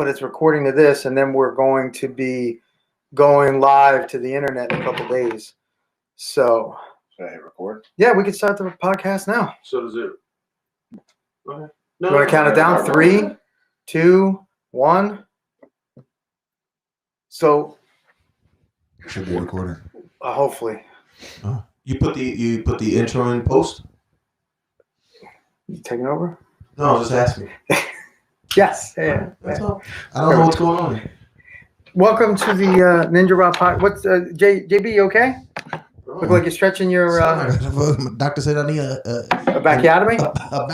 but it's recording to this, and then we're going to be going live to the internet in a couple days. So, should I hit record? Yeah, we can start the podcast now. So does it? Okay. You want to count it down? 3, 2, 1. So, should be recording. Hopefully. You put the intro in post. You taking over? No, just ask me. Yes. Yeah. That's all. I don't know what's going on. Welcome to the Ninja Rock Podcast. What's JB? You okay? Look like you're stretching your. Doctor said I need a bacchiotomy. A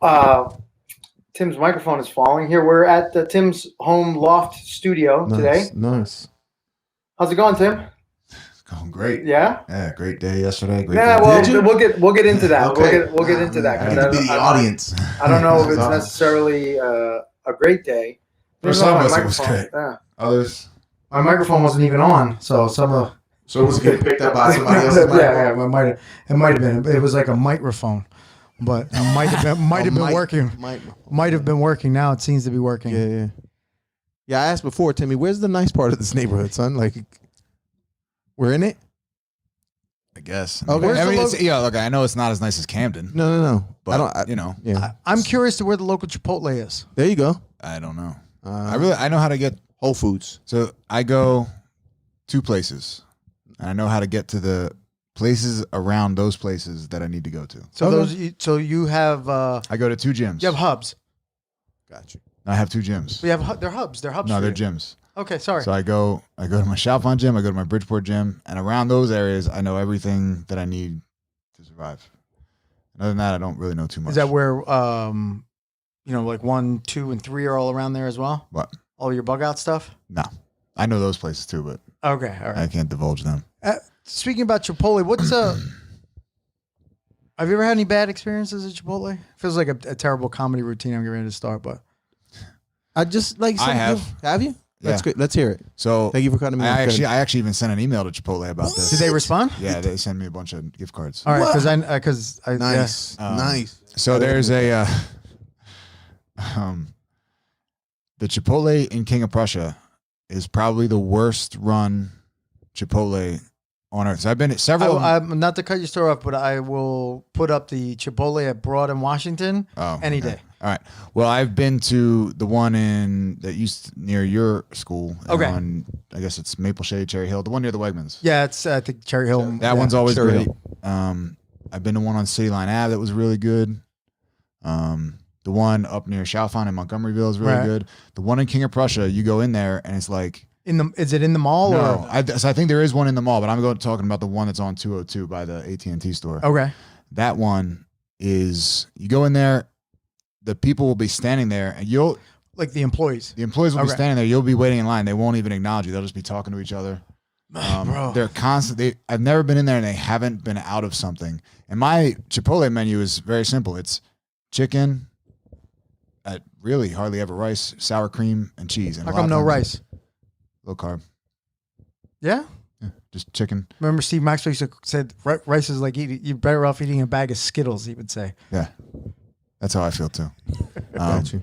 bacchiotomy. Tim's microphone is falling. Here we're at Tim's home loft studio today. Nice. How's it going, Tim? It's going great. Yeah. Yeah, great day yesterday. Great day. Well, we'll get into that. Okay. We'll get into that. I need to be the audience. I don't know if it's necessarily a great day. For some of us, it was great. Yeah. Others, my microphone wasn't even on, so some of. So it was getting picked up by somebody else's microphone. Yeah, it might have been. It was like a microphone, but it might have been working. Might have been working. Now it seems to be working. Yeah. I asked before, Timmy, where's the nice part of this neighborhood, son? Like, we're in it. I guess. Okay. Look, I know it's not as nice as Camden. No. But I'm curious to where the local Chipotle is. There you go. I don't know. I know how to get Whole Foods. So I go 2 places. And I know how to get to the places around those places that I need to go to. So you have. I go to 2 gyms. You have hubs. Got you. I have 2 gyms. They're hubs. They're hubs. No, they're gyms. Okay, sorry. So I go to my Chalfont gym. I go to my Bridgeport gym, and around those areas, I know everything that I need to survive. And other than that, I don't really know too much. Is that where, like 1, 2, and 3 are all around there as well? What? All your bug out stuff? No, I know those places too, but okay, all right. I can't divulge them. Speaking about Chipotle, have you ever had any bad experiences at Chipotle? Feels like a terrible comedy routine I'm getting ready to start, but I just like. I have. Have you? That's good. Let's hear it. So thank you for cutting me off. I actually even sent an email to Chipotle about this. Did they respond? Yeah, they sent me a bunch of gift cards. All right, because I nice, nice. So there's a the Chipotle in King of Prussia is probably the worst run Chipotle on earth. So I've been at several. I'm not to cut your story off, but I will put up the Chipotle at Broad in Washington any day. All right. Well, I've been to the one that used near your school. Okay. I guess it's Maple Shade, Cherry Hill. The one near the Wegmans. Yeah, it's I think Cherry Hill. That one's always Cherry great. I've been to one on City Line Ave that was really good. The one up near Chalfont in Montgomeryville is really good. The one in King of Prussia, you go in there and it's like. Is it in the mall? No, or? So I think there is one in the mall, but I'm talking about the one that's on 202 by the AT&T store. Okay. That one is, you go in there, the people will be standing there, and you'll... Like the employees? The employees will be standing there. You'll be waiting in line. They won't even acknowledge you. They'll just be talking to each other. Bro. They're constantly... I've never been in there, and they haven't been out of something. And my Chipotle menu is very simple. It's chicken, really hardly ever rice, sour cream, and cheese. And how come no rice? Low carb. Yeah? Yeah, just chicken. Remember Steve Maxwell used to said rice is like you're better off eating a bag of Skittles, he would say. Yeah. That's how I feel too. Got you.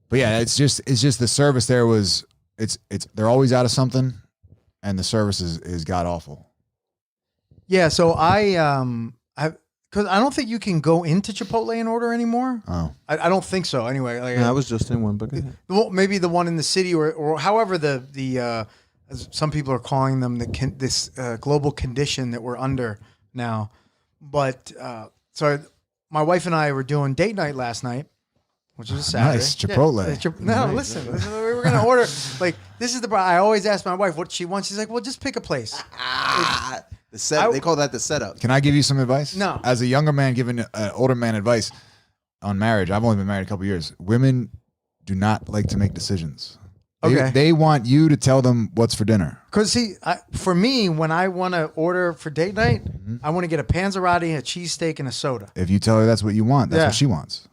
But yeah, it's just the service there was they're always out of something, and the service is god awful. Yeah, so because I don't think you can go into Chipotle and order anymore. Oh, I don't think so. Anyway, like, I was just in one, but well, maybe the one in the city, or however the as some people are calling them this global condition that we're under now. But so my wife and I were doing date night last night, which was a Saturday. Nice Chipotle. Yeah, no, listen, we were gonna order. Like this is I always ask my wife what she wants. She's like, well, just pick a place. They call that the setup. Can I give you some advice? No. As a younger man giving an older man advice on marriage, I've only been married a couple years. Women do not like to make decisions. They want you to tell them what's for dinner. Because see, for me, when I want to order for date night, I want to get a panzerotti, a cheesesteak, and a soda. If you tell her that's what you want, that's what she wants.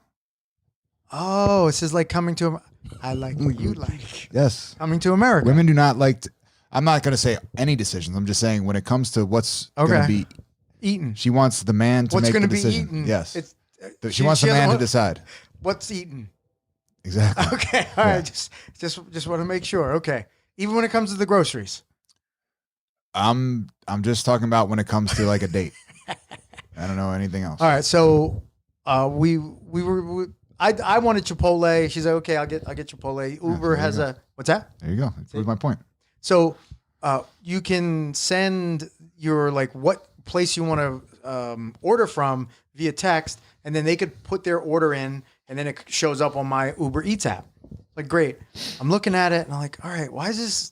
Oh, this is like coming to. I like what you like. Yes. Coming to America. Women do not like. I'm not going to say any decisions. I'm just saying when it comes to what's going to be eaten, she wants the man to make the decision. What's going to be eaten? Yes. She wants the man to decide. What's eaten? Exactly. Okay, all right. Just want to make sure. Okay, even when it comes to the groceries. I'm just talking about when it comes to like a date. I don't know anything else. All right, so I wanted Chipotle. She's like, okay, I'll get Chipotle. Uber there has you go. what's that? There you go. That proves my point. So you can send your like what place you want to order from via text, and then they could put their order in, and then it shows up on my Uber Eats app. Like, great. I'm looking at it, and I'm like, all right, why is this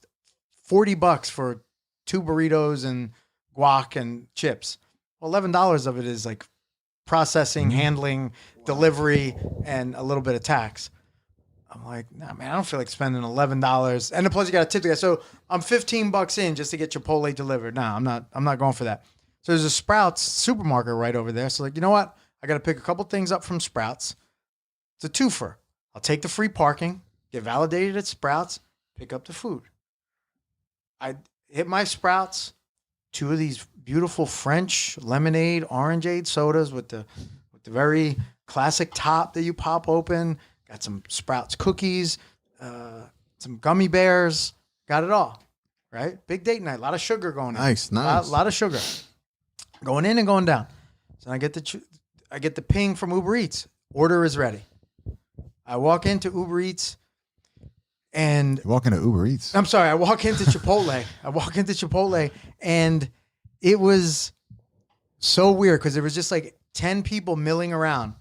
$40 for 2 burritos and guac and chips? Well, $11 of it is like processing, handling, delivery, and a little bit of tax. I'm like, nah, man, I don't feel like spending $11. And plus, you got to tip the guy. So I'm $15 in just to get Chipotle delivered. Nah, I'm not going for that. So there's a Sprouts supermarket right over there. So like, you know what? I got to pick a couple things up from Sprouts. It's a twofer. I'll take the free parking, get validated at Sprouts, pick up the food. I hit my Sprouts, 2 of these beautiful French lemonade, orangeade sodas with the very classic top that you pop open. Got some Sprouts cookies, some gummy bears. Got it all, right? Big date night. A lot of sugar going in. Nice. A lot of sugar going in and going down. So I get the ping from Uber Eats. Order is ready. I walk into Uber Eats and You walk into Uber Eats. I'm sorry, I walk into Chipotle. And it was so weird because there was just like 10 people milling around.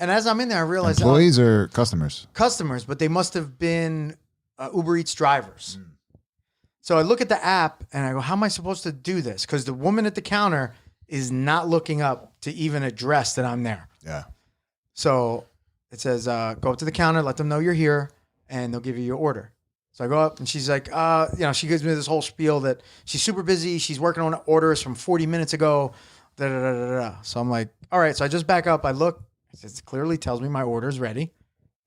And as I'm in there, I realized Employees or customers? customers, but they must have been Uber Eats drivers. So I look at the app and I go, how am I supposed to do this? Because the woman at the counter is not looking up to even address that I'm there. Yeah. So it says, go up to the counter, let them know you're here, and they'll give you your order. So I go up and she's like, she gives me this whole spiel that she's super busy. She's working on orders from 40 minutes ago. Da, da, da, da, da. So I'm like, all right. So I just back up. I look. It clearly tells me my order's ready.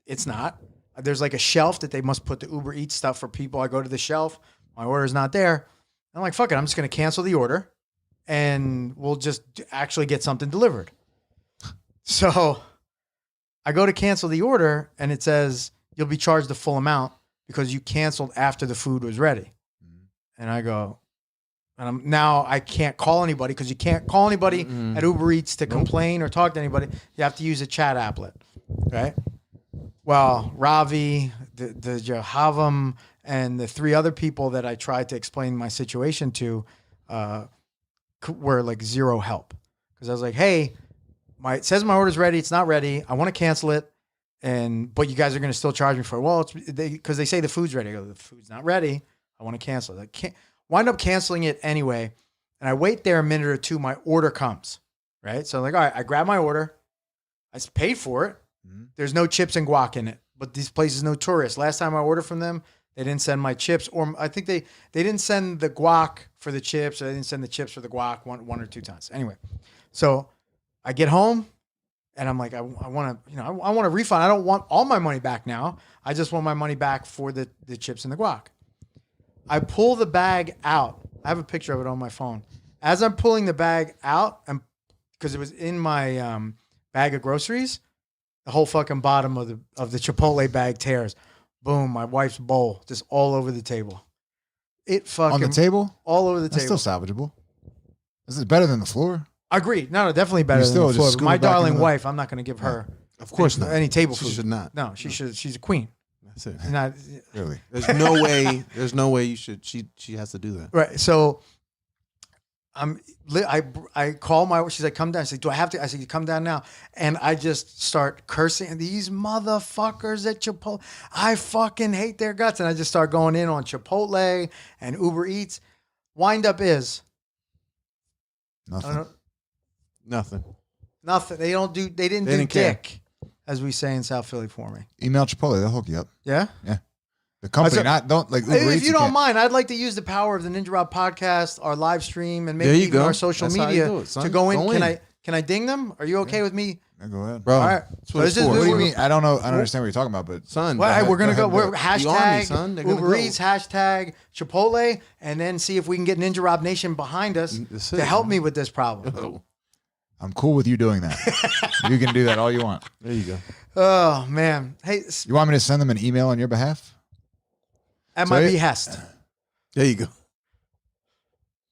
It's not. There's like a shelf that they must put the Uber Eats stuff for people. I go to the shelf. My order's not there. I'm like, fuck it. I'm just going to cancel the order and we'll just actually get something delivered. So I go to cancel the order and it says you'll be charged the full amount because you canceled after the food was ready. And I go, now I can't call anybody because you can't call anybody at Uber Eats to complain or talk to anybody. You have to use a chat applet, right? Well, Ravi, the Jahavam, and the 3 other people that I tried to explain my situation to were like zero help. Because I was like, hey, it says my order's ready. It's not ready. I want to cancel it. But you guys are going to still charge me for it. Well, because they say the food's ready. I go, the food's not ready. I want to cancel it. I can't wind up canceling it anyway. And I wait there a minute or 2. My order comes, right? So I'm like, all right, I grab my order. I paid for it. There's no chips and guac in it, but these places no tourists. Last time I ordered from them, they didn't send my chips, or I think they didn't send the guac for the chips, or they didn't send the chips for the guac one or 2 times. Anyway, so I get home and I'm like, I want to, I want a refund. I don't want all my money back now. I just want my money back for the chips and the guac. I pull the bag out. I have a picture of it on my phone. As I'm pulling the bag out, and because it was in my bag of groceries, the whole fucking bottom of the Chipotle bag tears. Boom, my wife's bowl just all over the table. It fucking On the table? all over the That's table. still salvageable. Is it better than the floor? I agree. No, definitely better You than still the just floor. But scoop my it back darling into the- wife, I'm not going to give her Of course not. any table She food. should not. No, she should. She's a queen. That's it. Not Really? There's no way. There's no way you should. She has to do that. right. So I call my. She's like, come down. She's like, do I have to? I said, you come down now. And I just start cursing these motherfuckers at Chipotle. I fucking hate their guts. And I just start going in on Chipotle and Uber Eats. Wind up is Nothing. Nothing. nothing. They don't do. They didn't They do didn't care. dick, as we say in South Philly for me. Email Chipotle. They'll hook you up. Yeah. The company, said- don't like Uber If Eats, you don't can't- mind, I'd like to use the power of the Ninja Rob podcast, our live stream, and There maybe you even go. our social That's how you media do it, son. to go in. Go Can in. I ding them? Are you okay with me? Yeah, go ahead. Bro, All right. that's So what this it's is- for. What do you mean? I don't know. I don't understand what you're talking about, but Son, Well, go ahead, we're gonna go. ahead, We're The hashtag army, son. They're gonna Uber go. Eats, hashtag Chipotle, and then see if we can get Ninja Rob Nation behind us That's to it, help man. me with this problem. Oh. I'm cool with you doing that. You can do that all you want. There you go. Oh man, hey, You want me to send them an email on your behalf? at So my it- behest. There you go.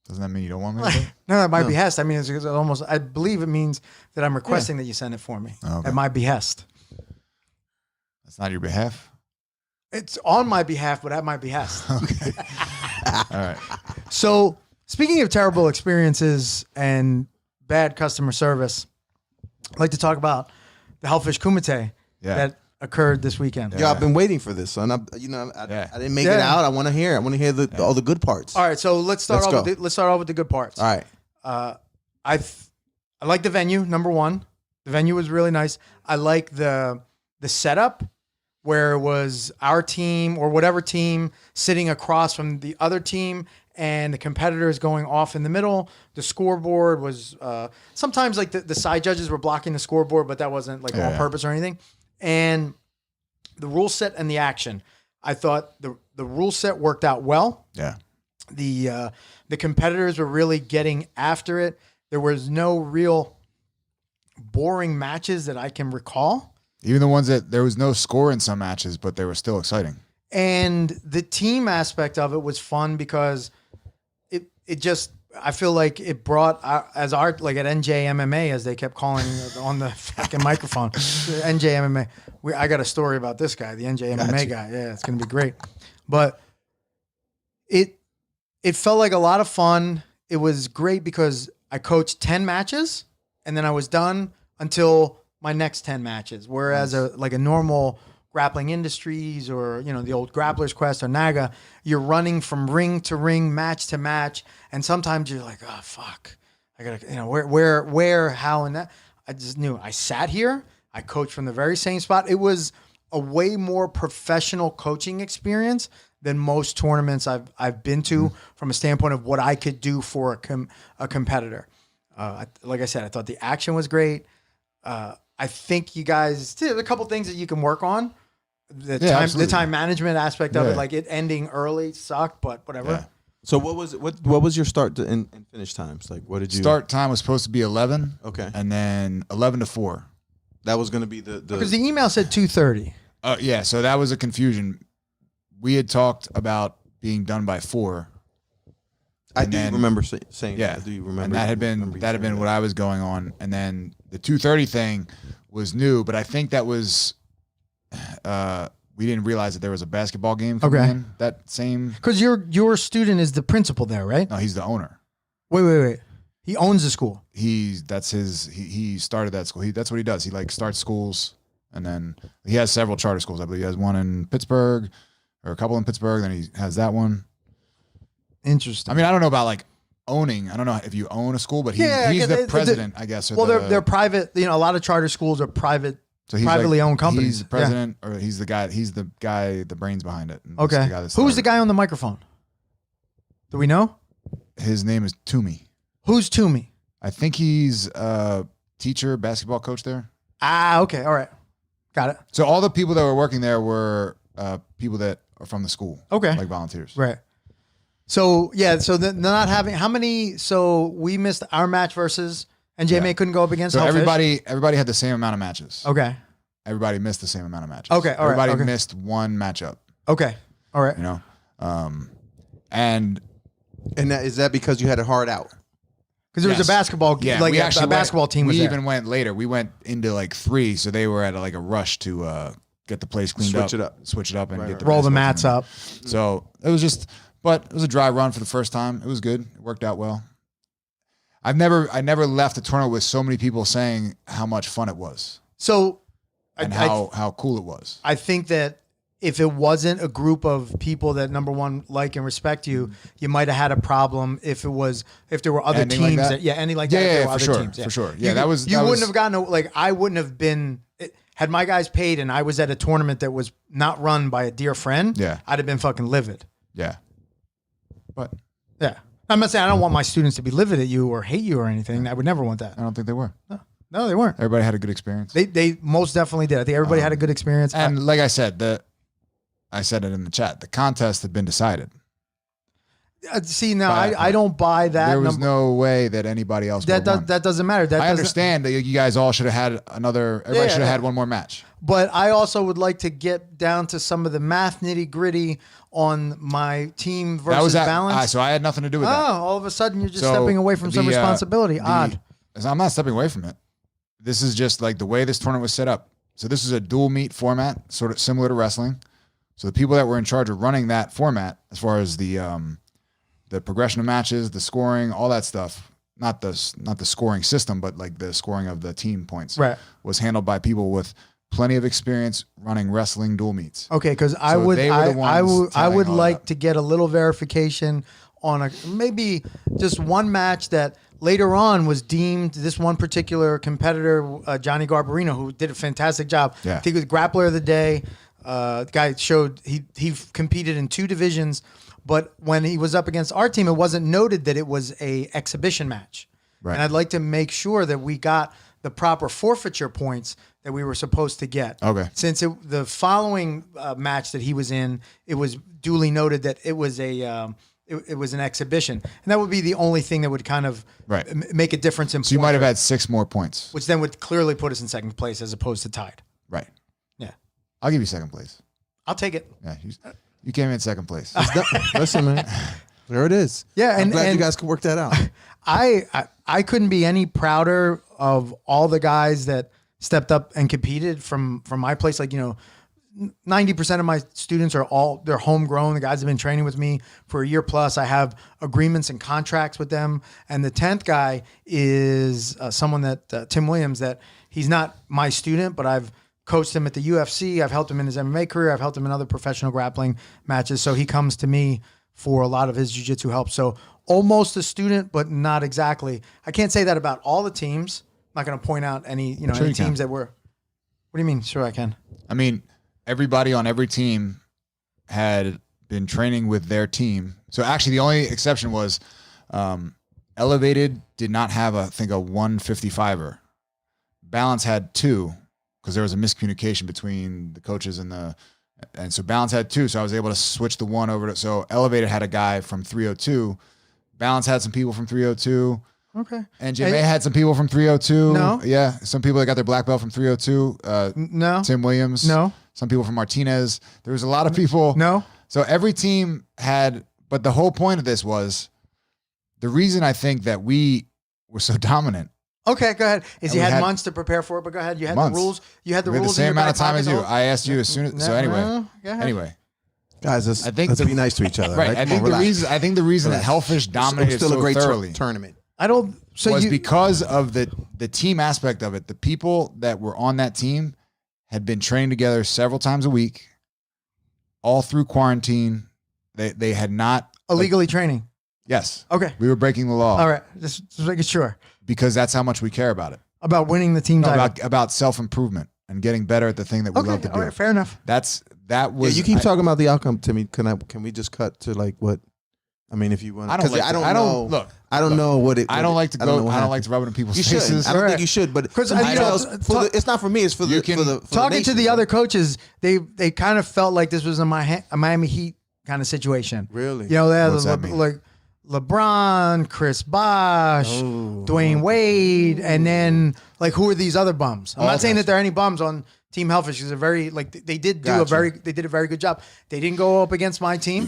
Doesn't that mean you don't want me to do it? No, at my behest. I mean, it's almost. I believe it means that I'm requesting that you send it for me Okay. at my behest. That's not your behalf? It's on my behalf, but at my behest. Okay. All right. So, speaking of terrible experiences and bad customer service, I'd like to talk about the Hellfish Kumite Yeah. that occurred this weekend. Yeah, I've been waiting for this, son. I didn't make it out. I want to hear it. I want to hear all the good parts. All right, so let's start Let's off. go. Let's start off with the good parts. All right. I like the venue. Number one, the venue was really nice. I like the setup where it was our team or whatever team sitting across from the other team, and the competitors going off in the middle. The scoreboard was sometimes like the side judges were blocking the scoreboard, but that wasn't like on purpose or anything. And the rule set and the action, I thought the rule set worked out well. Yeah. The competitors were really getting after it. There was no real boring matches that I can recall. Even the ones that there was no score in some matches, but they were still exciting. And the team aspect of it was fun because it just, I feel like it brought like at NJMMA, as they kept calling it on the fucking microphone, NJMMA. I got a story about this guy, the NJMMA guy. Yeah, it's going to be great. But it felt like a lot of fun. It was great because I coached 10 matches and then I was done until my next 10 matches. Whereas a normal Grappling Industries or, the old Grappler's Quest or NAGA, you're running from ring to ring, match to match. And sometimes you're like, oh, fuck. I got to, where, how, and that. I just knew I sat here. I coached from the very same spot. It was a way more professional coaching experience than most tournaments I've been to from a standpoint of what I could do for a competitor. Like I said, I thought the action was great. I think you guys, there's a couple things that you can work on. The time management aspect of it, like it ending early sucked, but whatever. Yeah. So what was your start and finish times? Like, what did you Start time was supposed to be 11. Okay. And then 11 to 4. That was going to be the Because the email said 2:30. Yeah, so that was a confusion. We had talked about being done by 4. I do remember saying Yeah. that. I do remember. And that had been what I was going on. And then the 2:30 thing was new, but I think that was we didn't realize that there was a basketball game coming in that same. Because your student is the principal there, right? No, he's the owner. Wait. He owns the school. He started that school. That's what he does. He starts schools, and then he has several charter schools. I believe he has one in Pittsburgh, or a couple in Pittsburgh. Then he has that one. Interesting. I mean, I don't know about owning. I don't know if you own a school, but he's the president, I guess. They're private. A lot of charter schools are private. So he's privately owned companies. He's the president, or he's the guy. He's the guy, the brains behind it. And Okay. Who's the guy on the microphone? Do we know? His name is Toomey. Who's Toomey? I think he's a teacher, basketball coach there. Okay. All right. Got it. So all the people that were working there were people that are from the school. Okay. Like volunteers. Right. So, yeah. So not having, how many, so we missed our match versus, and JMA couldn't go up against So Hellfish? everybody had the same amount of matches. Okay. Everybody missed the same amount of matches. Okay, all right, Everybody okay. missed one matchup. Okay. All right. And is that because you had it hard out? Because there was a basketball, yeah, like we a actually basketball team was We there. even went later. We went into 3, so they were at a rush to get the place cleaned Switch it up. switch it up, and get the Roll the basketball mats team in. up. So it was but it was a dry run for the first time. It was good. It worked out well. I never left a tournament with so many people saying how much fun it was So, and how cool it was. I think that if it wasn't a group of people that, number one, like and respect you, you might have had a problem if there were other Ending like teams that? ending like that. if there were other for sure, teams, for sure. You wouldn't have gotten I wouldn't have been, had my guys paid and I was at a tournament that was not run by a dear friend. Yeah. I'd have been fucking livid. Yeah, but Yeah. I'm not saying I don't want my students to be livid at you or hate you or anything. I would never want that. I don't think they were. No, they weren't. Everybody had a good experience. They most definitely did. I think everybody had a good experience. And like I said, I said it in the chat. The contest had been decided. See, now I don't buy that. There was no way that anybody else would have won. That doesn't matter. That I understand that you guys all should have had everybody should have had one more match. But I also would like to get down to some of the math nitty gritty on my team versus balance. So I had nothing to do with that. All of a sudden you're just stepping away from some responsibility. Odd. I'm not stepping away from it. This is just like the way this tournament was set up. So this is a dual meet format, sort of similar to wrestling. So the people that were in charge of running that format, as far as the progression of matches, the scoring, all that stuff, not the scoring system, but like the scoring of the team points, right, was handled by people with plenty of experience running wrestling dual meets. Okay, because I would like to get a little verification on maybe just one match that later on was deemed this one particular competitor, Johnny Garbarino, who did a fantastic job. Yeah. I think it was grappler of the day. The guy showed he competed in 2 divisions, but when he was up against our team, it wasn't noted that it was a exhibition match. Right. And I'd like to make sure that we got the proper forfeiture points that we were supposed to get. Okay. Since the following match that he was in, it was duly noted that it was it was an exhibition, and that would be the only thing that would kind of make a difference in. So you might have had 6 more points, which then would clearly put us in second place as opposed to tied. Right. Yeah. I'll give you second place. I'll take it. Yeah. You came in second place. Listen, man. There it is. Yeah, I'm glad you guys can work that out. I couldn't be any prouder of all the guys that stepped up and competed from my place. Like, 90% of my students they're homegrown. The guys have been training with me for a year plus. I have agreements and contracts with them. And the 10th guy is someone that Tim Williams, that he's not my student, but I've coached him at the UFC. I've helped him in his MMA career. I've helped him in other professional grappling matches. So he comes to me for a lot of his jiu-jitsu help. So almost a student, but not exactly. I can't say that about all the teams. I'm not going to point out any teams that were. What do you mean? Sure, I can. I mean, everybody on every team had been training with their team. So actually, the only exception was Elevated did not have I think a 155er. Balance had 2 because there was a miscommunication between the coaches and so Balance had 2. So I was able to switch the 1 over to. So Elevated had a guy from 302. Balance had some people from 302. Okay. And May had some people from 302. No. Yeah. Some people that got their black belt from 302. No. Tim Williams. No. Some people from Martinez. There was a lot of people. No. So every team had, but the whole point of this was the reason I think that we were so dominant. Okay, go ahead. And you we had had months to prepare for it, but go ahead. You had months. the rules. You had the We had rules. the same in your amount of back time as pocket. you. I asked you as soon as. So anyway. Go ahead. Anyway. Guys, let's be nice to each other. Right. I think the reason that Hellfish dominated still so a great thoroughly tournament. I don't. So was because of the team aspect of it. The people that were on that team had been training together several times a week, all through quarantine. They had not illegally training. Yes. Okay. We were breaking the law. All right. Just making sure. Because that's how much we care about it. About winning the team title. About self-improvement and getting better at the thing that we love to do. All right. Fair enough. That was. Yeah, you keep talking about the outcome to me. Can we just cut to like what? I mean, if you want, I don't know what it. I don't like to go. I don't like to rub it in people's faces. I don't think you should, but it's not for me. It's for the talking to the other coaches. They kind of felt like this was a Miami Heat kind of situation. Really? They had like LeBron, Chris Bosh, Dwayne Wade, and then like who are these other bums? I'm not saying that there are any bums on Team Hellfish because they're very they did a very good job. They didn't go up against my team.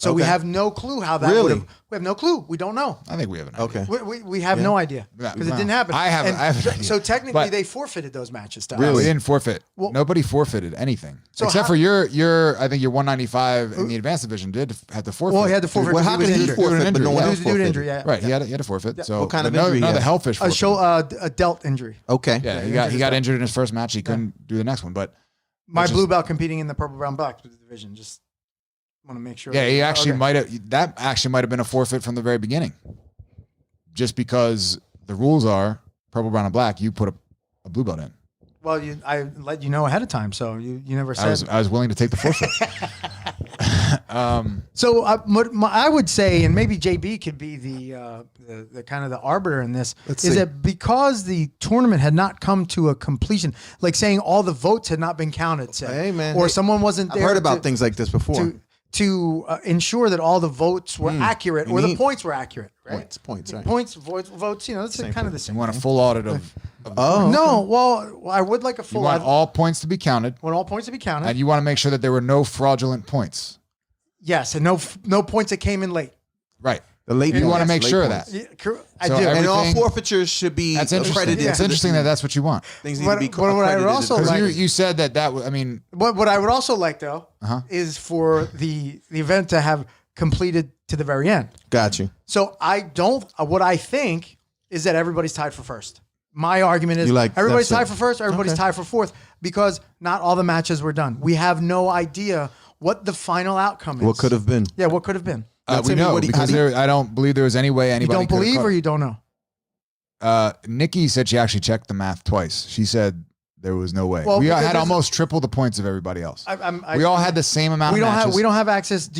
So we have no clue how that would have. We have no clue. We don't know. I think we have an idea. Okay. We have no idea because it didn't happen. I have an idea. So technically, they forfeited those matches. Really? We didn't forfeit. Well, nobody forfeited anything except for your. I think your 195 in the advanced division did have to forfeit. Well, he had to forfeit. Well, how could he forfeit? But no one else forfeited. Injury, yeah. Right. He had to forfeit. So what kind of injury? No, the Hellfish forfeit. A delt injury. Okay. Yeah, he got injured in his first match. He couldn't do the next one. But my blue belt competing in the purple brown black division just. Want to make sure. Yeah, he actually might have. That actually might have been a forfeit from the very beginning, just because the rules are purple, brown, and black. You put a blue belt in. Well, I let you know ahead of time, so you never said. I was willing to take the forfeit. So I would say, and maybe JB could be the kind of the arbiter in this. Is that because the tournament had not come to a completion, like saying all the votes had not been counted, say, hey man, or someone wasn't there. I've heard about things like this before. to ensure that all the votes were accurate or the points were accurate. Right? Points, right. Points, votes. You know, it's kind of the same. You want a thing. full audit of. Oh, No, well, I would like a You full. want all points to be counted, want all points to be counted. and you want to make sure that there were no fraudulent points. Yes, and no points that came in late. Right. the late You want to points, make late sure of points. that. Yeah, I So do. And all Everything- forfeitures should be That's interesting. accredited. It's to the interesting that that's what you want. things need But- to be but what I would accredited also to the Because like- you said that I mean, What I would also like though Uh-huh. is for the event to have completed to the very end. Got you. So I don't. What I think is that everybody's tied for first. My argument is You like- everybody's that's tied it. for first. Everybody's Okay. tied for fourth because not all the matches were done. We have no idea what the final outcome is. What could have been? Yeah, what could have been. Now, we Timmy, know what do you- because how do you- I don't believe there was any way You anybody. don't believe or you don't know. Nikki said she actually checked the math twice. She said there was no way. Well, We because had there's- almost triple the points of everybody else. I We all had the same amount We of don't matches. have. We don't have access.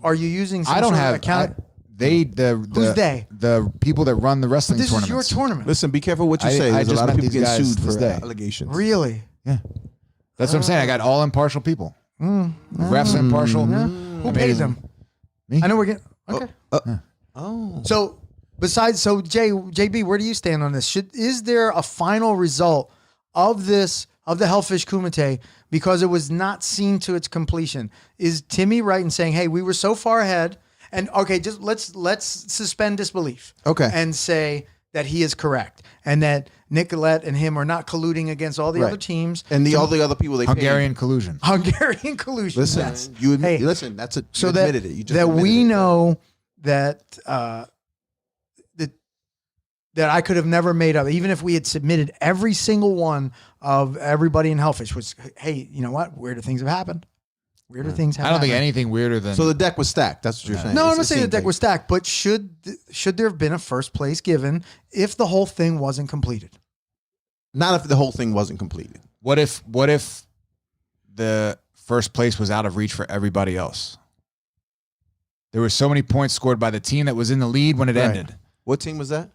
Are you using? Some I don't sort of have. account? Who's they? The people that run the wrestling This is your tournaments. tournament. Listen, be careful what you I say. There's a just lot of met people these getting guys sued for this day. allegations. Really? Yeah, that's what I'm saying. I got all impartial people. Refs impartial. Who I paid made them? Me. I know we're getting. Okay. Oh. So JB, where do you stand on this? Is there a final result of the Hellfish Kumite because it was not seen to its completion? Is Timmy right in saying, "Hey, we were so far ahead," and okay, just let's suspend disbelief, Okay. and say that he is correct and that Nicolette and him are not colluding against all the Right. other teams. And all the other people they Hungarian collusion. Hungarian collusion. Paid. Listen, yes. you admit, Hey, listen. That's it. You So that admitted it. You just that admitted we it. know that that I could have never made up, even if we had submitted every single one of everybody in Hellfish. Was, hey, you know what? Weirder things have happened. Weirder things have I don't think happened. anything weirder than. So the deck was stacked. That's what you're saying. No, I'm It's not the saying the same deck thing. was stacked, but should there have been a first place given if the whole thing wasn't completed? Not if the whole thing wasn't completed. What if the first place was out of reach for everybody else? There were so many points scored by the team that was in the lead when it Right. ended. What team was that?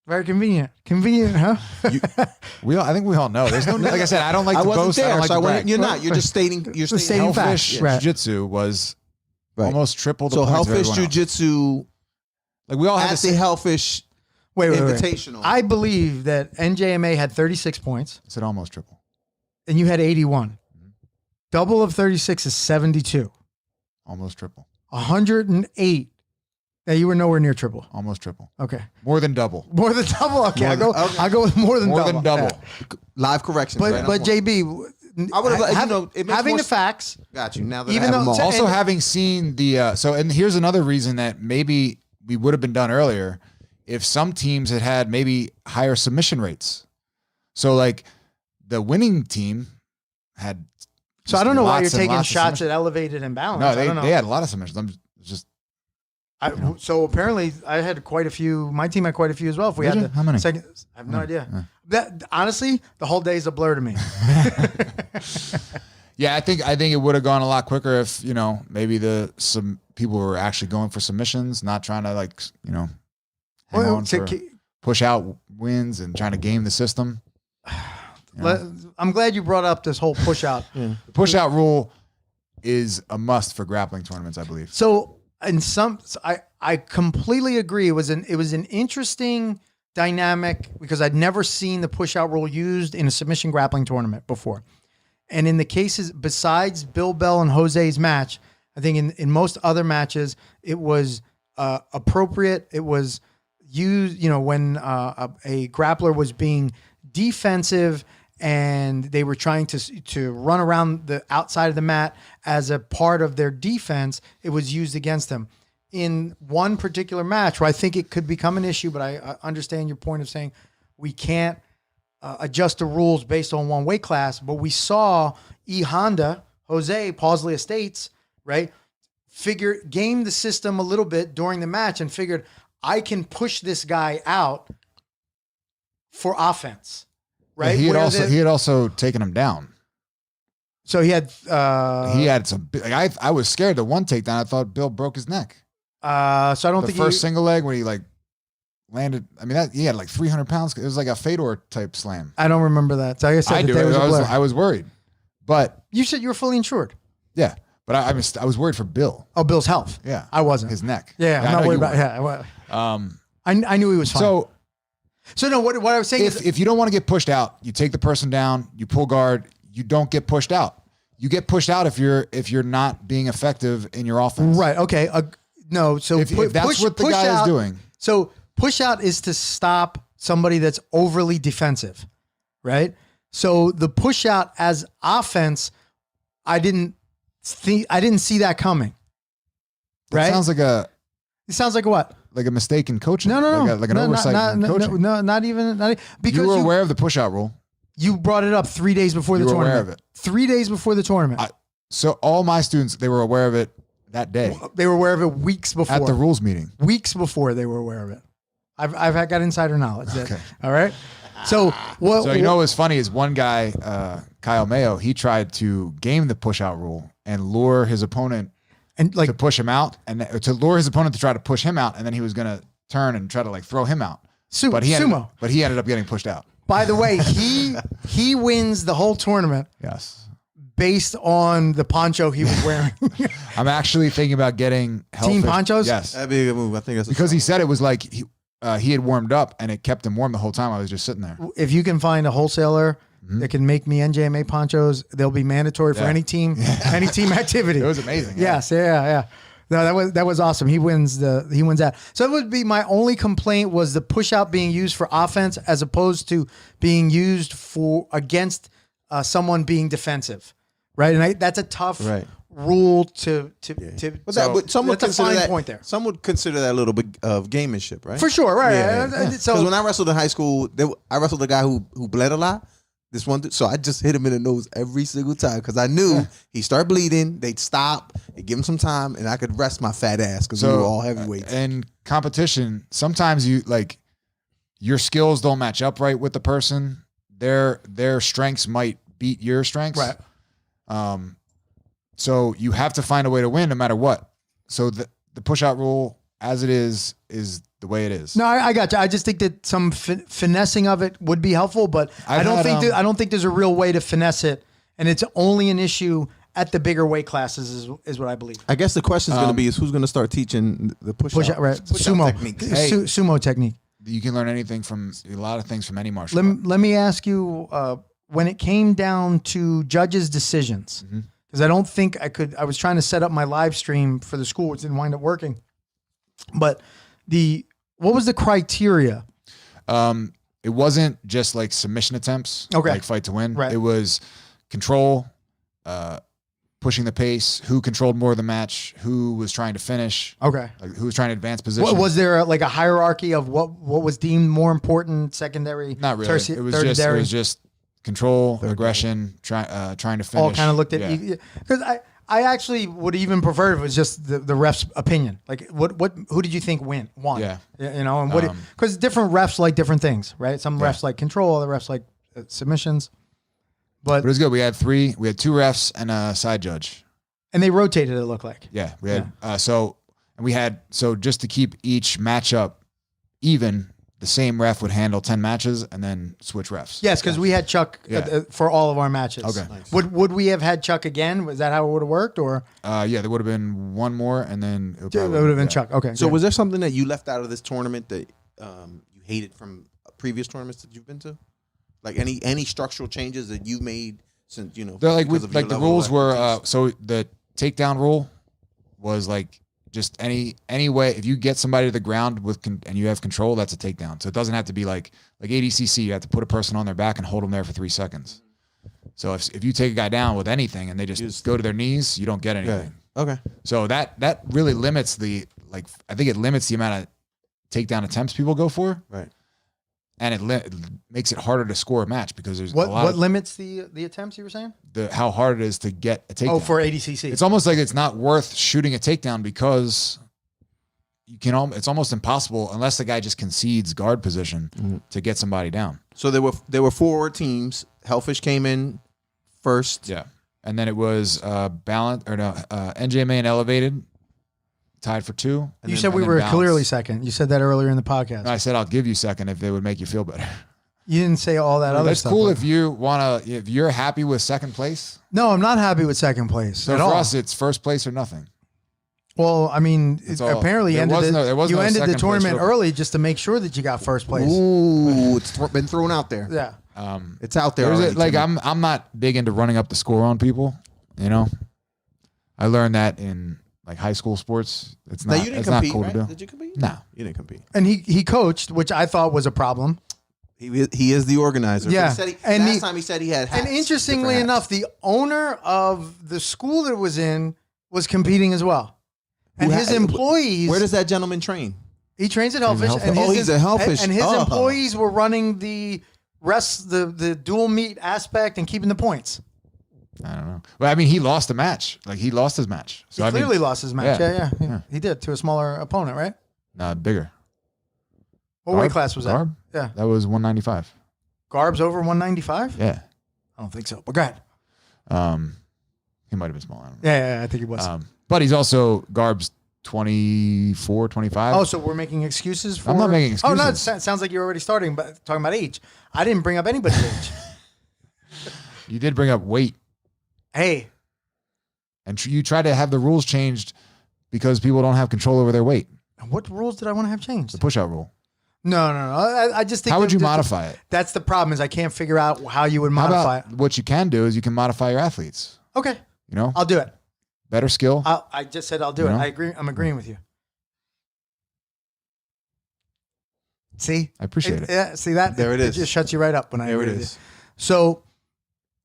Very convenient. Convenient, huh? I think we all know. There's no, like I said, I don't like I to wasn't boast. I there, don't like so to I brag. wasn't. You're not. You're just stating. You're Just stating. stating facts. Hellfish Right. Jiu-Jitsu was Right. almost triple the So points of Hellfish everyone else. Jiu-Jitsu Like we all had at the the same. Hellfish Wait. Invitational. I believe that NJMA had 36 points I said almost triple. and you had 81. Double of 36 is 72. Almost triple. 108. Now you were nowhere near triple. Almost triple. Okay. More than double. More than double. Okay, I'll go with more than More double. than double. Yeah. Live corrections. But right? but JB, I would have. You know, it makes having more the facts. Got you. Now that Even I have though- them all. so- Also, and- having seen the and here's another reason that maybe we would have been done earlier if some teams had maybe higher submission rates. So like the winning team had. So I don't know why you're lots and taking lots of shots submissions. at elevated and balance. No, I don't know. they had a lot of submissions. I'm just So apparently, I had quite a few. My team had quite a few as well. If we Did had you? the How many? second, I have no idea. That honestly, the whole day is a blur to me. yeah. I think it would have gone a lot quicker if maybe some people were actually going for submissions, not trying to hang Well, on for push out wins and trying to game the system. I'm glad you brought up this whole push out. The push out rule is a must for grappling tournaments, I believe. So I completely agree. It was an interesting dynamic because I'd never seen the push out rule used in a submission grappling tournament before. And in the cases besides Bill Bell and Jose's match, I think in most other matches it was appropriate. It was used, when a grappler was being defensive and they were trying to run around the outside of the mat as a part of their defense, it was used against them. In one particular match where I think it could become an issue, but I understand your point of saying we can't adjust the rules based on one weight class, but we saw Honda, Jose, Pausley Estates, right, game the system a little bit during the match and figured I can push this guy out for offense. Right. He had also taken him down. So he had some. I was scared. The one takedown, I thought Bill broke his neck. so I don't The think first single leg when he landed. I mean, he had 300 pounds. It was like a Fedor type slam. I don't remember that. So like I said, I the do. day was a blur. I was worried, but You said you were fully insured. yeah, But I was worried for Bill. Oh, Bill's health. Yeah, I wasn't. his neck. Yeah, I'm I not know worried you about. Yeah, well, I knew he was fine. So no, what I was saying is, if you don't want to get pushed out, you take the person down, you pull guard, you don't get pushed out. You get pushed out if you're not being effective in your offense. right? Okay, no. So If that's what the guy is doing. So push out is to stop somebody that's overly defensive, right? So the push out as offense, I didn't see that coming. That Right? sounds like It sounds like what? a mistake in coaching. No, like an oversight in coaching. Not even because You were aware of the push out rule. you brought it up 3 days before the You were tournament. aware of it. 3 days before the tournament. So all my students, they were aware of it that day They were aware of it weeks before. at the rules meeting. Weeks before they were aware of it. I've got insider knowledge. Okay. All right. So what? So you know what's funny is one guy, Kyle Mayo, he tried to game the push out rule and lure his opponent and like to push him out, and to lure his opponent to try to push him out, and then he was gonna turn and try to like throw him out. But he sumo. ended up getting pushed out. By the way, he wins the whole tournament Yes. based on the poncho he was wearing. I'm actually thinking about getting Team Hellfish. ponchos? Yes. That'd be a good move. I think that's Because he said it was like he had warmed up and it kept him warm the whole time I was just sitting there. If you can find a wholesaler that can make me NJMA ponchos, they'll be mandatory for Yeah. any team activity. It was amazing. Yes, yeah. No, that was awesome. He wins that. So it would be my only complaint was the push out being used for offense as opposed to being used for against someone being defensive, right? And that's a tough Right. rule to. But some would that's a consider fine that point there. Some would consider that a little bit of gamemanship, right? For sure, right? Yeah. So Because when I wrestled in high school, I wrestled a guy who bled a lot. This one, so I just hit him in the nose every single time because I knew he'd start bleeding. They'd stop, they'd give him some time, and I could rest my fat ass because we were all heavyweights. In competition, sometimes your skills don't match up right with the person. Their strengths might beat your strengths. Right. So you have to find a way to win no matter what. So the push out rule as it is the way it is. No, I got you. I just think that some finessing of it would be helpful, but I don't think there's a real way to finesse it, and it's only an issue at the bigger weight classes, is what I believe. I guess the question is going to be: is who's going to start teaching the push Push out, right? Sumo technique? Hey. sumo technique. You can learn anything from a lot of things from any martial art. Let me ask you, when it came down to judges' decisions, because I don't think I could. I was trying to set up my live stream for the school, which didn't wind up working. But what was the criteria? It wasn't just like submission attempts, Okay. like fight to win. Right. It was control, pushing the pace, who controlled more of the match, who was trying to finish, Okay. like who was trying to advance position. Was there a hierarchy of what was deemed more important, secondary, Not really. tertiary? It was just control, aggression, trying to finish. all kind of looked at Yeah. because I actually would even prefer if it was just the ref's opinion. Like who did you think won? Yeah. You know, and because different refs like different things, right? Some refs like control, other refs like submissions. But But it was good. We had two refs and a side judge. and they rotated. It looked like Yeah, we had so just to keep each matchup even, the same ref would handle 10 matches and then switch refs. yes, because we had Chuck Yeah. for all of our matches. Okay. Nice. Would we have had Chuck again? Was that how it would have worked, or Yeah, there would have been one more, and then it it would have been Chuck? Okay. So good. was there something that you left out of this tournament that you hated from previous tournaments that you've been to? Like any structural changes that you've made since They're like because of your the level rules of were expertise? so the takedown rule was like just any way if you get somebody to the ground and you have control, that's a takedown. So it doesn't have to be like ADCC. You have to put a person on their back and hold them there for 3 seconds. So if you take a guy down with anything and they just go to their knees, you don't get anything. Okay. So that really limits I think it limits the amount of takedown attempts people go for. Right. And it makes it harder to score a match because there's a lot what of limits the attempts you were saying? how hard it is to get a takedown. Oh, for ADCC. It's almost like it's not worth shooting a takedown because it's almost impossible unless the guy just concedes guard position to get somebody down. So there were 4 teams. Hellfish came in first. Yeah. And then it was NJMA and Elevated tied for 2. You said we were Balance. clearly second. You said that earlier in the podcast. I said I'll give you second if they would make you feel better. You didn't say all that other That's stuff. cool like- if you're happy with second place. No, I'm not happy with second place So at for all. us, it's first place or nothing. Well, I mean, That's all. apparently There ended was it, no- there was you no ended the second place tournament trophy. early just to make sure that you got first place. Ooh, it's been thrown out there. Yeah. It's out there. There's already, like Timmy. I'm not big into running up the score on people. You know, I learned that in like high school sports. It's Now not. you didn't It's compete, not cool right? to do. Did you compete? No. You didn't compete. And he coached, which I thought was a problem. He is the organizer. But Yeah. he said And last he- time he said he had hats, And interestingly different enough, hats. the owner of the school that it was in was competing as well. And Who his ha- employees, Where does that gentleman train? he trains at Hellfish. Hellfish. And Oh, his, he's at Hellfish. And his Oh. employees were running the the dual meet aspect and keeping the points. I don't know. Well, I mean, he lost the match. Like he lost his match. So He I mean, clearly lost his match. yeah, Yeah. He did to a smaller opponent, right? bigger. What weight Garb? class was that? Garb? Yeah. That was 195. Garb's over 195? Yeah. I don't think so. But go ahead. He might have been small. I don't know. Yeah, I think he was. But he's also Garb's 24, 25. Oh, so we're making excuses for? I'm not making Oh no, it excuses. sounds like you're already talking about age. I didn't bring up anybody's age. You did bring up weight. Hey, And you try to have the rules changed because people don't have control over their weight. what rules did I want to have changed? The push-out rule. No. I just think. How would that you the- modify it? That's the problem. Is I can't figure out how you would How modify about what you can do is you can modify your athletes. it. Okay, You know, I'll do it. better skill. I just said I'll do You it. know? I agree. I'm agreeing with you. See, I appreciate it. Yeah, see that? There it is. It just shuts you right up when I There it agree with is. you. So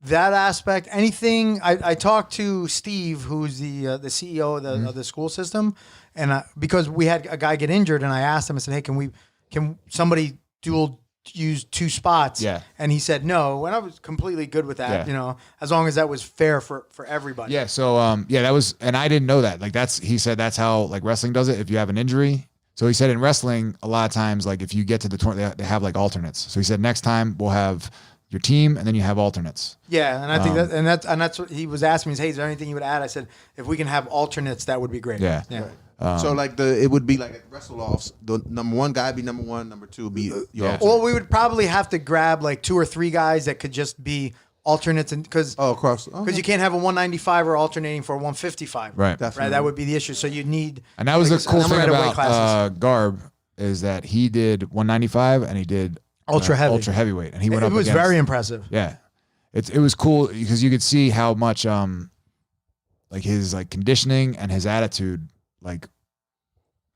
that aspect, anything. I talked to Steve, who's the CEO of the school system, and because we had a guy get injured, and I asked him, I said, "Hey, can somebody dual use two spots?" Yeah. And he said no, and I was completely good with that. Yeah. You know, as long as that was fair for everybody. Yeah. So, that was, and I didn't know that. Like he said that's how like wrestling does it. If you have an injury. So he said in wrestling, a lot of times, like if you get to the tournament, they have like alternates. So he said next time we'll have your team and then you have alternates. Yeah, and I think that's what he was asking me. Is, hey, is there anything you would add? I said, if we can have alternates, that would be great. Yeah. Yeah. So like it would be like at wrestle offs. The number one guy be number one. Number two would be your Yeah. alternate. Well, we would probably have to grab like 2 or 3 guys that could just be alternates, and because across. you can't have a 195 or alternating for a 155. Right. Right. That would be the issue. So you need. And that was like, the cool thing spread of weight about classes. Garb is that he did 195 and he did Ultra heavy. ultra heavyweight, and he went It up. was against, very impressive. Yeah, it was cool because you could see how much like his like conditioning and his attitude like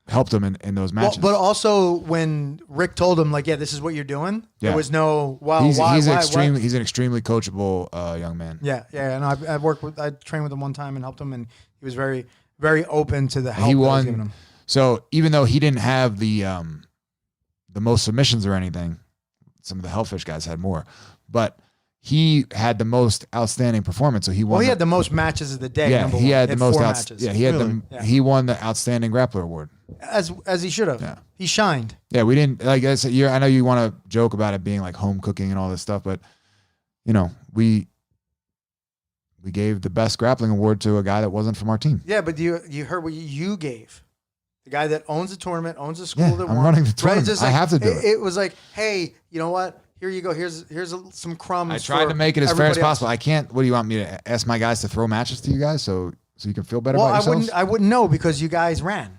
helped him in those matches. But also when Rick told him like, yeah, this is what you're doing. Yeah. There was no he's why. an extremely coachable young man. Yeah. And I trained with him one time and helped him, and he was very, very open to the help He that I was giving won. him. So even though he didn't have the most submissions or anything, some of the Hellfish guys had more, but he had the most outstanding performance. So he won. Well, he had the most matches of the day. yeah, number he one. had the most 4 matches. matches. Yeah, he had Really? Yeah. he won the outstanding grappler award. as he should have. Yeah. He shined. Yeah, we didn't like. I know you want to joke about it being like home cooking and all this stuff, but you know we gave the best grappling award to a guy that wasn't from our team. Yeah, but you heard what you gave. The guy that owns the tournament, owns the school Yeah, that I'm won. running the Right? tournament. Just I like, have to do it. It was like, hey, you know what? Here you go. Here's some crumbs. I tried for to make it as fair as everybody else. possible. I can't. What do you want me to ask my guys to throw matches to you guys so you can feel better Well, about yourselves? I wouldn't know because you guys ran.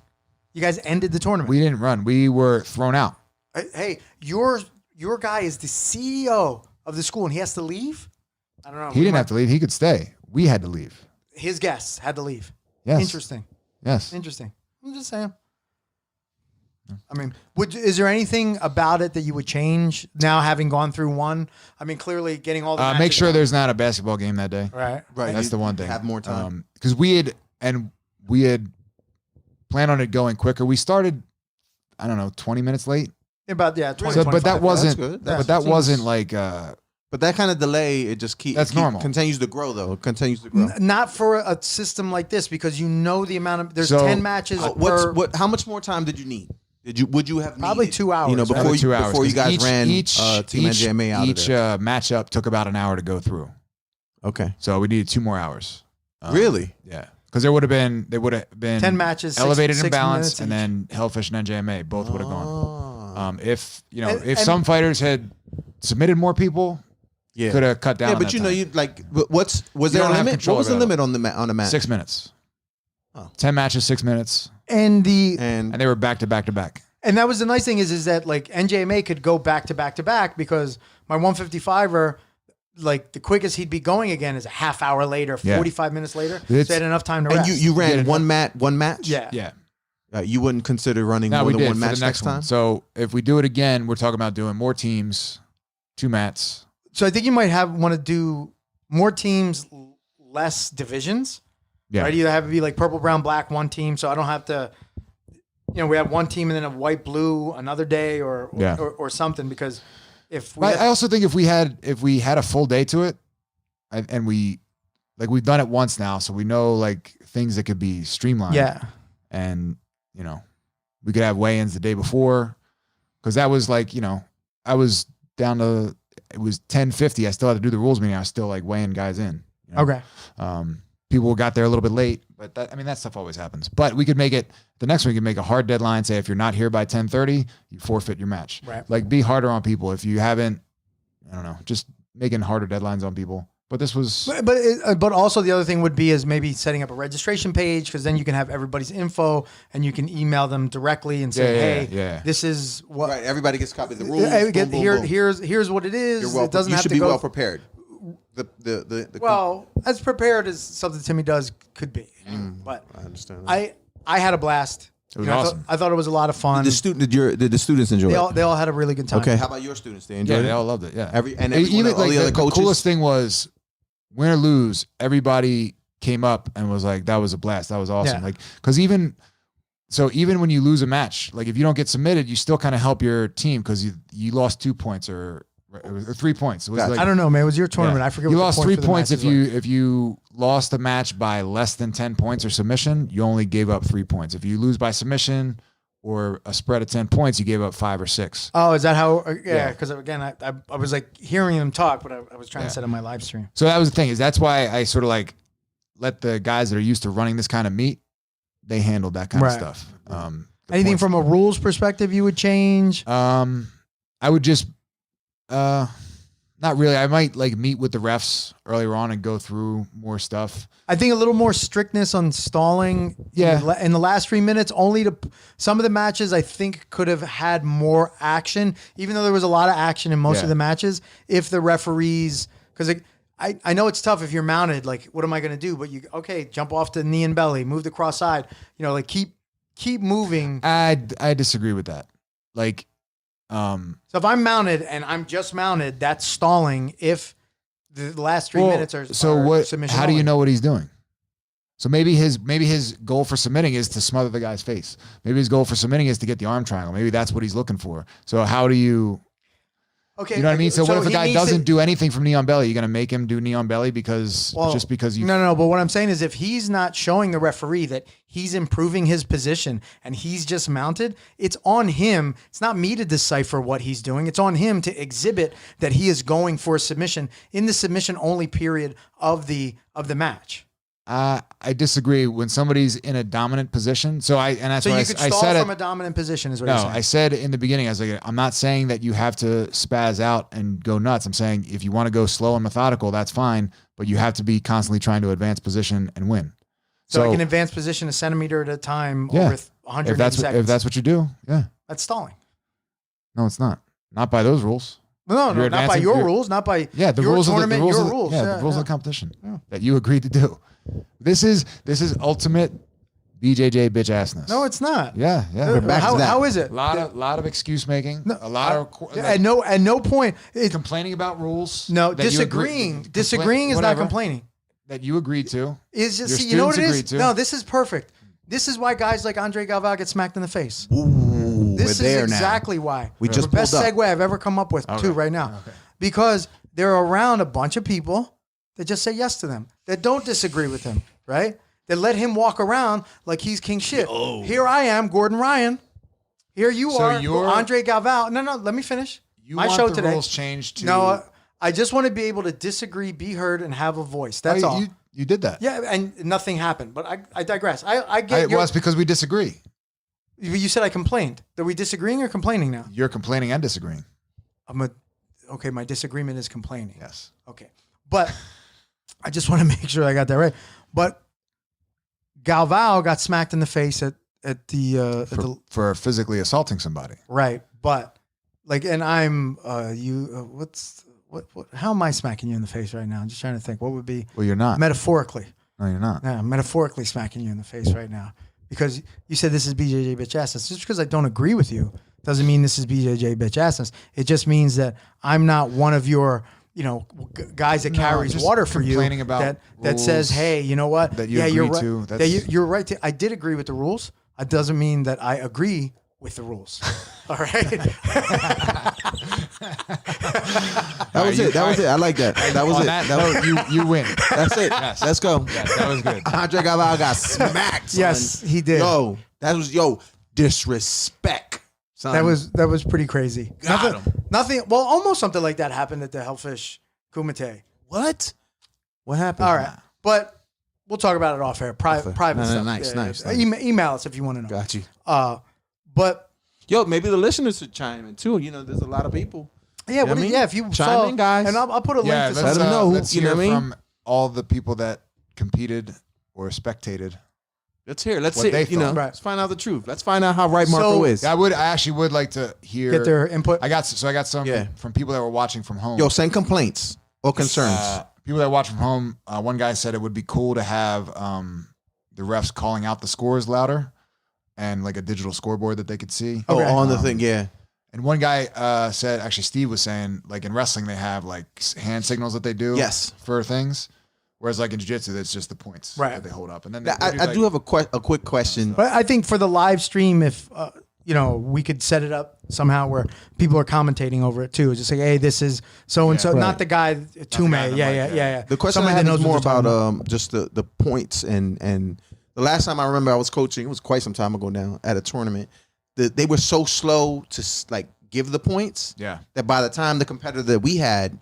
You guys ended the tournament. We didn't run. We were thrown out. Hey, your guy is the CEO of the school and he has to leave? I don't know. He didn't have to leave. He could stay. We had to leave. His guests had to leave. Yes. Interesting. Yes. Interesting. I'm just saying. I mean, is there anything about it that you would change now, having gone through one? I mean, clearly getting all the Make matches sure done. there's not a basketball game that day. Right. Right. That's you the one thing. Have more time. Because we had planned on it going quicker. We started, I don't know, 20 minutes late. About 20, So, but that 25. wasn't. That's good. But that Seems- wasn't like. But that kind of delay, it just That's normal. Continues to grow though. It continues to grow. Not for a system like this because you know the amount of there's So, 10 matches. per, How much more time did you need? Would you have Probably needed, 2 hours, You know, right? before Probably you 2 hours. before you 'cause guys ran Team NJMA out each of there. matchup took about an hour to go through. Okay. So we needed 2 more hours. Really? Yeah. Because they would have been 10 matches, elevated 60 and balanced, and minutes then Hellfish and NJMA both would have gone. Oh. If And- some fighters had submitted more people, Yeah. could have cut down. Yeah, on but that you know, time. you like was You there a don't have limit? control What was the over that. limit on the match? 6 minutes. Oh. 10 matches, 6 minutes, And and they were back to back to back. And that was the nice thing is that like NJMA could go back to back to back because my 155er, like the quickest he'd be going again is a half hour later, 45 minutes later. So It's- they had enough time to And rest. you ran Yeah. one match. yeah. Yeah. You wouldn't consider running Now more we than did one for match the next time. one. So if we do it again, we're talking about doing more teams, 2 mats. So I think you might want to do more teams, less divisions. Yeah. Right? Either have it be like purple, brown, black, one team. So I don't have to, we have one team and then a white, blue another day or something because if we I also think if we had a full day to it, and we've done it once now, so we know like things that could be streamlined. yeah. And we could have weigh-ins the day before, because that was like I was down to it was 10:50. I still had to do the rules meeting. I was still like weighing guys in. Okay. People got there a little bit late, but that stuff always happens. But we could make it the next one. We could make a hard deadline. Say if you're not here by 10:30, you forfeit your match. Right. Like be harder on people if you haven't. I don't know, just making harder deadlines on people. But this was. But also the other thing would be is maybe setting up a registration page because then you can have everybody's info and you can email them directly and say, this is what. Right. Everybody gets copies of the rules. Boom, boom, here, boom. here's what it is. You're well, it doesn't you have should to be go. well prepared. Well, as prepared as something Timmy does could be, but I understand. I had a blast. It was awesome. I thought it was a lot of fun. Did the students enjoy it? They all had a really good time. Okay. How about your students? They enjoyed Yeah, it. they all loved it. Yeah. All the other the coaches. coolest thing was win or lose, everybody came up and was like, "That was a blast. That was awesome." Yeah. Like, because even when you lose a match, like if you don't get submitted, you still kind of help your team because you lost 2 points or 3 points. It was like, I don't know, man. It was your tournament. yeah. I forget. You what lost the 3 for the points matches if you lost a match by less than 10 points or submission. You only gave up 3 points. If you lose by submission or a spread of 10 points, you gave up 5 or 6. Oh, is that how? Yeah, Yeah. because again, I was like hearing them talk, but I was trying Yeah. to set up my live stream. So that was the thing. That's why I sort of like let the guys that are used to running this kind of meet, they handled that kind of Right. stuff. The Anything points- from a rules perspective you would change? I would just not really. I might like meet with the refs earlier on and go through more stuff. I think a little more strictness on stalling. Yeah. In the last 3 minutes, only to some of the matches I think could have had more action, even though there was a lot of action in most Yeah. of the matches. If the referees, because I know it's tough if you're mounted. Like, what am I going to do? But jump off to knee and belly, move the cross side. Like keep moving. I disagree with that. Like, So if I'm mounted and I'm just mounted, that's stalling. If the last 3 minutes are submission How do you only. know what he's doing? So maybe his goal for submitting is to smother the guy's face. Maybe his goal for submitting is to get the arm triangle. Maybe that's what he's looking for. So how do you? Okay, You know what I mean? So what if a he guy needs doesn't to- do anything from knee on belly? You're gonna make him do knee on belly because Well, you No. But what I'm saying is, if he's not showing the referee that he's improving his position and he's just mounted, it's on him. It's not me to decipher what he's doing. It's on him to exhibit that he is going for submission in the submission only period of the match. I disagree. When somebody's in a dominant position, so that's So what you I could I stall said from it. a dominant position, is what you're No, saying. I said in the beginning, I was like, I'm not saying that you have to spaz out and go nuts. I'm saying if you want to go slow and methodical, that's fine, but you have to be constantly trying to advance position and win. So I can advance position a centimeter at a time Yeah. over 180 if seconds. that's what you do, yeah. That's stalling. No, it's not. Not by those rules. No, You're not by advancing- your you're- rules, not by Yeah, the your rules tournament, of the, your rules. rules. Yeah, the rules of the competition Yeah. that you agreed to do. This is ultimate BJJ bitch assness. No, it's not. Yeah. back to that. How is it? A lot of excuse making. A lot of At no point. complaining about rules. No, that you disagreeing. agree- Disagreeing is not whatever, complaining. that you agreed to. Is just Your see, you know what it students is? agreed to. No, this is perfect. This is why guys like Andre Galvao get smacked in the face. Ooh, This we're is there exactly why. We just the best pulled up. segue I've ever come up with too right now, because they're around a bunch of people that just say yes to them, that don't disagree with him, right? That let him walk around like he's king shit. Here I am, Gordon Ryan. Here you So are, you're- Andre Galvao. No, let me finish. You My want show the today. rules changed to No, I just want to be able to disagree, be heard, and have a voice. That's all. You did that. Yeah, and nothing happened. But I digress. I get Well, it's because we disagree. you said I complained. Are we disagreeing or complaining now? You're complaining and disagreeing. okay, my disagreement is complaining. Yes. Okay. But I just want to make sure I got that right. But Galvao got smacked in the face at the For physically assaulting somebody. right. But like, and I'm how am I smacking you in the face right now? I'm just trying to think what would be Well, you're not. metaphorically. No, you're not. Yeah, I'm metaphorically smacking you in the face right now because you said this is BJJ bitch assness. Just because I don't agree with you doesn't mean this is BJJ bitch assness. It just means that I'm not one of your, guys that carries just water for you complaining about that says, rules hey, you know what? that you you're agree right. to. Yeah, you're right. I did agree with the rules. It doesn't mean that I agree with the rules. All right. That was it. That was it. I like that. That was On it. that That was- note, you win. That's it. Yes. Let's go. Yes, that was good. Andre Galvao got smacked. Son. Yes, he did. That was disrespect. Son. That was pretty crazy. Got Nothing. Well, almost something like that happened at the Hellfish Kumite. What? What happened? All right, but we'll talk about it off air. Private No, stuff. nice. Email us if you want to know. Got you. But Yo, maybe the listeners should chime in too. There's a lot of people. yeah, what I mean? if you Chime saw, in, guys. and I'll put a link Yeah, to let's, let some. them know who- let's you know hear what I mean? from all the people that competed or spectated. Let's hear. Let's What see. they thought. Right. Let's find out the truth. Let's find out how right Marco is. I actually would like to hear. Get their input. I got some Yeah. from people that were watching from home. Yo, send complaints or concerns. People that watch from home. One guy said it would be cool to have the refs calling out the scores louder and like a digital scoreboard that they could see. Oh, okay. on the thing, yeah. And one guy said, actually, Steve was saying, like in wrestling, they have like hand signals that they do Yes. for things. Whereas like in jiu-jitsu, it's just the points Right. that they hold up. And then they I do have a quick question. But I think for the live stream, if we could set it up somehow where people are commentating over it too, just like, hey, this is so and so, Right. not the guy Tume. guy in the mic, yeah. The question Somebody I have that is knows more what they're about talking just the points and the last time I remember I was coaching, it was quite some time ago now at a tournament. They were so slow to like give the points Yeah. that by the time the competitor that we had,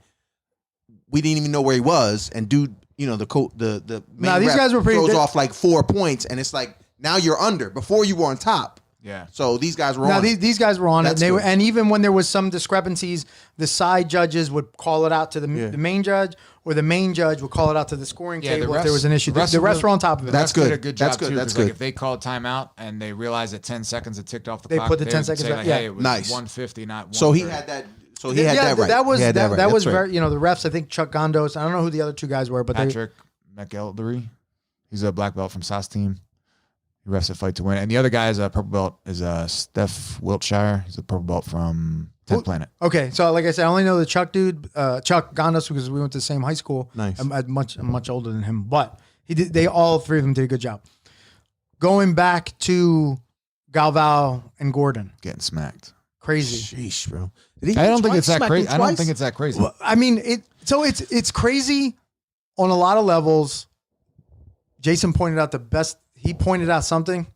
we didn't even know where he was, and dude, the main these rep guys were pretty throws good. off like 4 points, and it's like now you're under. Before you were on top. Yeah. So these guys were Now on. these guys were on it. That's They were, good. and even when there was some discrepancies, the side judges would call it out to the main judge, or the main judge would call it out to the scoring Yeah, the table if there was an issue. The refs were on top of it. That's Refs did good. a good That's job good. too. That's 'Cause, like, good. if they called timeout and they realized that 10 seconds had ticked off the They clock, put the they 10 would seconds say, back, like, yeah. hey, it was Nice. 150, not so he 130. had that. So he had that right. That was He had that right. was That's right. very. The refs. I think Chuck Gondos. I don't know who the other two guys were, but Patrick McElderry. He's a black belt from SAS team. He refs a fight to win. And the other guy is a purple belt is Steph Wiltshire. He's a purple belt from 10th Planet. Okay, so like I said, I only know the Chuck dude, Chuck Gondos, because we went to the same high school. Nice. I'm much older than him, but he did. They all three of them did a good job. Going back to Galvao and Gordon, Getting smacked. crazy. Sheesh, bro. Did he I don't think twice? it's that Smack him crazy. I don't twice? think it's that crazy. Well, I mean, it's crazy on a lot of levels. Jason pointed out he pointed out something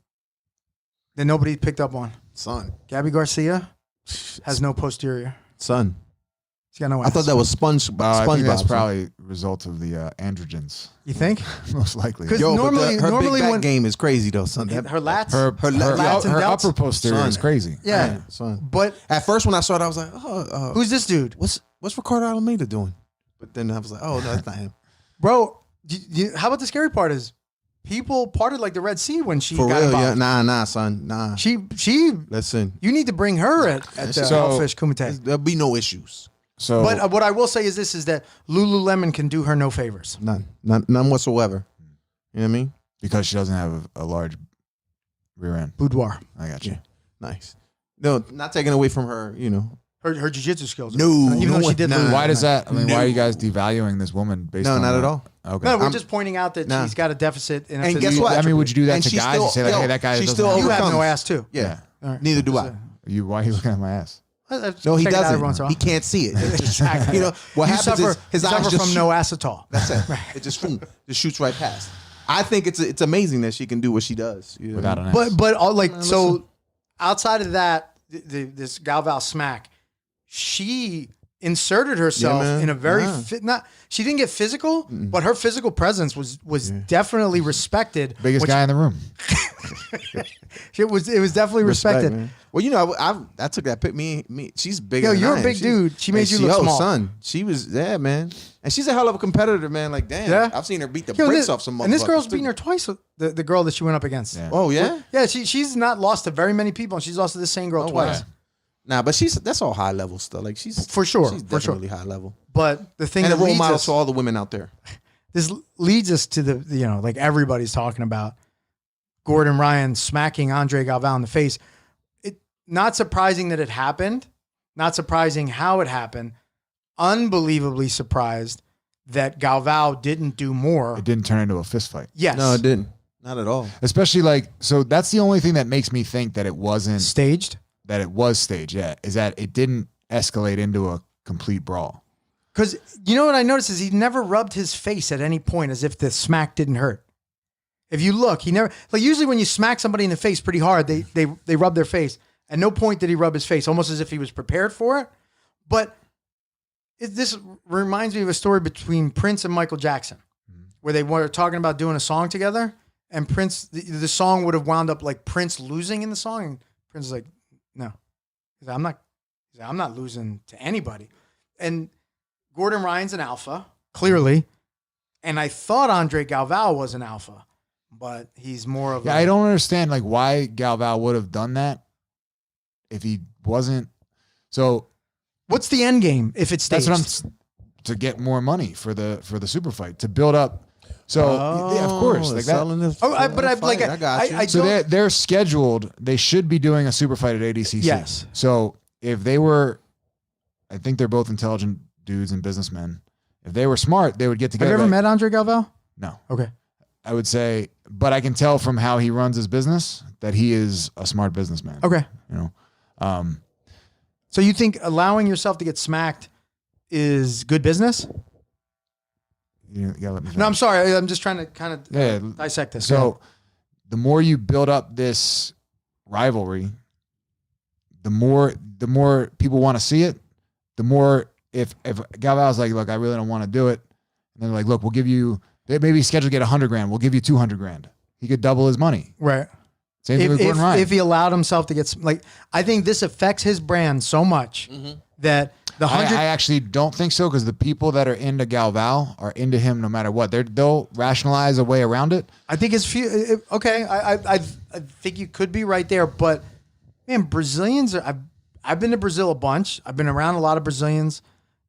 that nobody picked up on. Son. Gabby Garcia has no posterior. Son. She's got no ass. I thought that was SpongeBob. I think that's son. probably a result of the androgens, You think? most likely. 'Cause Yo, normally- but her normally big back when- game is crazy though, son. That- Her lats? Her lats and delts? upper posterior Son. is crazy. Yeah. Man, son. But At first, when I saw it, I was like, who's this dude? what's Ricardo Alameda doing? But then I was like, oh no, that's not him. Bro, how about the scary part is people parted like the Red Sea when she For got real, yeah. involved. Nah, son, nah. She Listen, you need to bring her at the So- Hellfish Kumite. there'll be no issues. So, But what I will say is is that Lululemon can do her no favors. None whatsoever. You know what I mean? because she doesn't have a large rear end. Boudoir. I got you. Yeah. Nice. No, not taking away from her. Her jiu-jitsu skills. No, Even though no, she did nah. lose. Why does that? I mean, why are No. you guys devaluing this woman based No, on not that? at all. Okay. No, we're I'm- just pointing out that Nah. she's got a deficit. In a And physical guess what? I mean, would you do that And to she's guys? still- You say like, yo, hey, that guy she doesn't still have You have no overcomes. ass too. Yeah. All right. Neither do I. you. Why are you looking at my ass? No, he Check it out every once doesn't. in a He while. can't see it. It's just, what You happens suffer, is his you eyes suffer just from shoot. no ass at all. That's it. It just shoots right past. I think it's amazing that she can do what she does. You know Without what I an mean? ass. But all, like so, listen. outside of that, this Galvao smack, she inserted herself Yeah, man. in a very Yeah. she didn't get physical, but her physical presence was definitely respected. Biggest which- guy in the room. It was definitely respected. Man. Well, you know, I took that pick. Me. She's bigger. Yo, than you're I a am. big dude. She made you look yo, small. Son, she was man, and she's a hell of a competitor, man. Like, damn, Yeah. I've seen her beat the Yo, brakes off some. and this girl's motherfuckers, beating too. her twice. The girl that she went up against. Yeah. Oh yeah. Yeah, she's not lost to very many people, and she's lost to the same girl Oh, twice. wow. Nah, but that's all high level stuff. Like she's For sure, she's for sure. definitely high level. But the thing And a that role leads model us, to all the women out there. this leads us to the like everybody's talking about Gordon Ryan smacking Andre Galvao in the face. It not surprising that it happened. Not surprising how it happened. Unbelievably surprised that Galvao didn't do more. It didn't turn into a fist fight. Yes. No, it didn't. Not at all. Especially like, so that's the only thing that makes me think that it wasn't, Staged. that it was staged. Yeah. Is that it didn't escalate into a complete brawl. Because you know what I noticed is he never rubbed his face at any point as if the smack didn't hurt. If you look, he never, like usually when you smack somebody in the face pretty hard, they rub their face. At no point did he rub his face, almost as if he was prepared for it. But this reminds me of a story between Prince and Michael Jackson, where they were talking about doing a song together. And Prince, the song would have wound up like Prince losing in the song. And Prince is like, no, he's like, I'm not losing to anybody. And Gordon Ryan's an alpha, clearly. And I thought Andre Galvao was an alpha, but he's more of Yeah. I don't understand like why Galvao would have done that if he wasn't. So What's the end game if it's staged? that's what to get more money for the super fight, to build up. So yeah, of course, like that. Selling this, I got you. I So don't- they're scheduled. They should be doing a super fight at ADCC. Yes. So if they were, I think they're both intelligent dudes and businessmen. If they were smart, they would get Have together. you ever like- met Andre Galvao? No, Okay. I would say, but I can tell from how he runs his business that he is a smart businessman. Okay. You know, So you think allowing yourself to get smacked is good business? you gotta let me No, finish. I'm sorry. I'm just trying to kind of Yeah. dissect this. So the more you build up this rivalry, the more people want to see it, the more if Galvao's like, look, I really don't want to do it. And they're like, look, we'll give you, they maybe schedule get $100,000. We'll give you $200,000. He could double his money. Right. Same thing with Gordon Ryan. If he allowed himself to get like, I think this affects his brand so much that the I 100. actually don't think so, because the people that are into Galvao are into him no matter what. They'll rationalize a way around it. I think it's few. Okay, I think you could be right there, but man, Brazilians are. I've been to Brazil a bunch. I've been around a lot of Brazilians.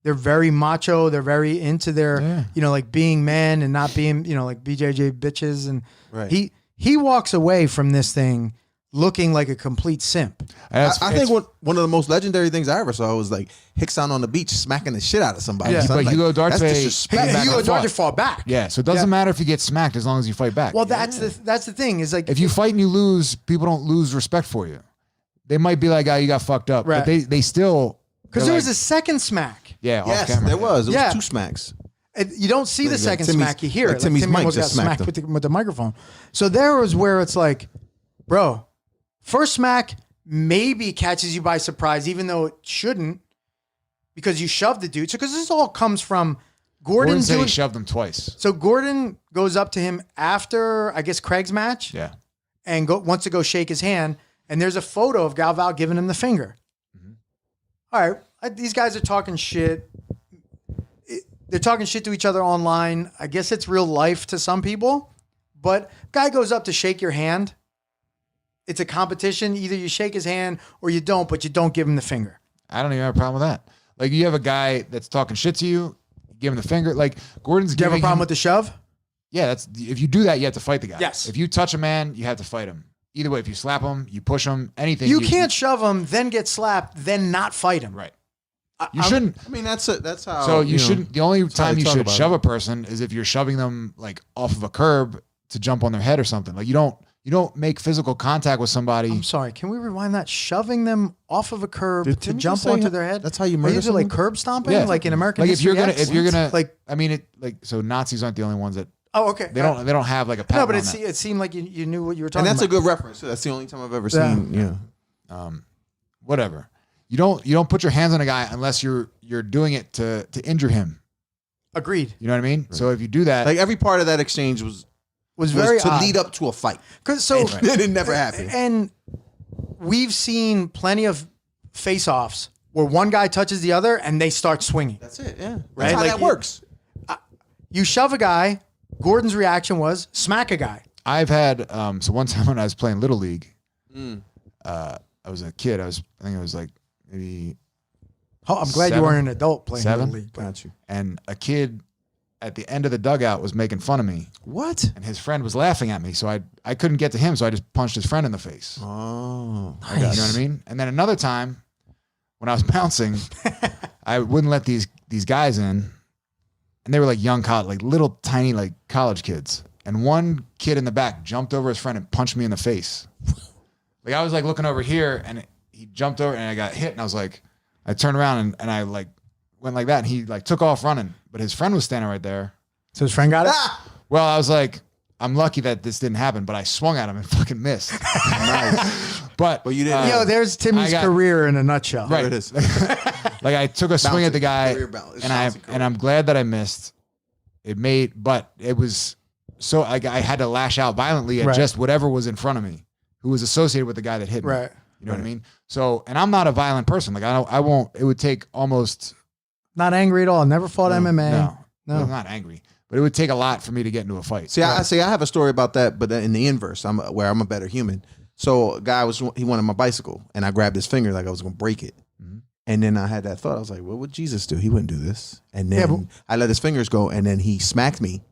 They're very macho. They're very into their, like being men and not being, like BJJ bitches. And Right. he walks away from this thing looking like a complete simp. I think one of the most legendary things I ever saw was like Hickson on the beach smacking the shit out of somebody. Yeah. Son. But Like, Hugo Duarte- that's disrespect. back Hugo and Duarte forth. fought back. Yeah, so it doesn't matter if you get smacked as long as you fight back. Well, that's the thing is like If you fight and you lose, people don't lose respect for you. They might be like, oh, you got fucked up. Right. But they still. because they're there was like, a second smack. Yeah, off Yes, camera. there was. It Yeah. was 2 smacks. And you don't see the Like second Timmy's- smack, you hear like it. Timmy's Timmy mic almost got just smacked smacked with the microphone. So there was where it's like, bro, first smack maybe catches you by surprise, even though it shouldn't, because you shoved the dude. So because this all comes from Gordon Gordon said he doing. shoved him twice. So Gordon goes up to him after, I guess, Craig's match, Yeah. and wants to go shake his hand. And there's a photo of Galvao giving him the finger. All right, these guys are talking shit. They're talking shit to each other online. I guess it's real life to some people. But guy goes up to shake your hand. It's a competition. Either you shake his hand or you don't, but you don't give him the finger. I don't even have a problem with that. Like, you have a guy that's talking shit to you, give him the finger. Like, Gordon's Do you have giving a problem him, with the shove? Yeah, if you do that, you have to fight the guy. Yes. If you touch a man, you have to fight him. Either way, if you slap him, you push him, anything. You can't shove him, then get slapped, then not fight him. Right. You shouldn't. I mean, that's how. So you shouldn't. The only how time they you talk should about shove it. a person is if you're shoving them like off of a curb to jump on their head or something. Like, you don't make physical contact with somebody. I'm sorry. Can we rewind that? Shoving them off of a curb Did to Timmy jump just say onto their head? that's how you Are murder you do like someone? curb stomping? Yeah. Like in American Like, History X? if you're gonna like, I mean it, like, so Nazis aren't the only ones that oh, okay. they don't have like a patent No, but on that. it seemed like you knew what you were And talking that's about. a good reference. That's the only time I've ever Yeah. seen. Yeah. Whatever. You don't put your hands on a guy unless you're doing it to injure him. Agreed. You know what I mean? So if you do that, Like every part of that exchange was was very to odd. lead up to a fight. 'Cause so It never happened. And we've seen plenty of face-offs where one guy touches the other and they start swinging. That's it. Yeah, Right? that's how Like that you- works. You shove a guy. Gordon's reaction was smack a guy. I've had so one time when I was playing Little League, I was a kid. I think I was like maybe Oh, I'm glad you 7, weren't an adult playing 7? Little League. Got you. and a kid at the end of the dugout was making fun of me, What? and his friend was laughing at me. So I couldn't get to him, so I just punched his friend in the face. Oh, You know what I mean? And then another time when I was bouncing, I wouldn't let these guys in, and they were like young college, like little tiny like college kids. And one kid in the back jumped over his friend and punched me in the face. Like I was like looking over here, and he jumped over, and I got hit, and I was like, I turned around and I like went like that, and he like took off running, but his friend was standing right there. So his friend got it? Well, I was like, I'm lucky that this didn't happen, but I swung at him and fucking missed. nice. But you didn't. Yo, there's Timmy's I got- career in a nutshell. right. There it is. Like I took a swing at the guy, Career balance. and I'm glad that I missed. But it was so I had to lash out violently at Right. just whatever was in front of me, who was associated with the guy that hit me. Right. You know what I mean? So, and I'm not a violent person. Like I won't. It would take almost Not angry at all. Never fought MMA. no, No. I'm not angry, but it would take a lot for me to get into a fight. See, I have a story about that, but in the inverse, I'm a better human. So, a guy he wanted my bicycle, and I grabbed his finger like I was gonna break it. Mhm. And then I had that thought. I was like, "What would Jesus do? He wouldn't do this." And then Yeah, but- I let his fingers go, and then he smacked me.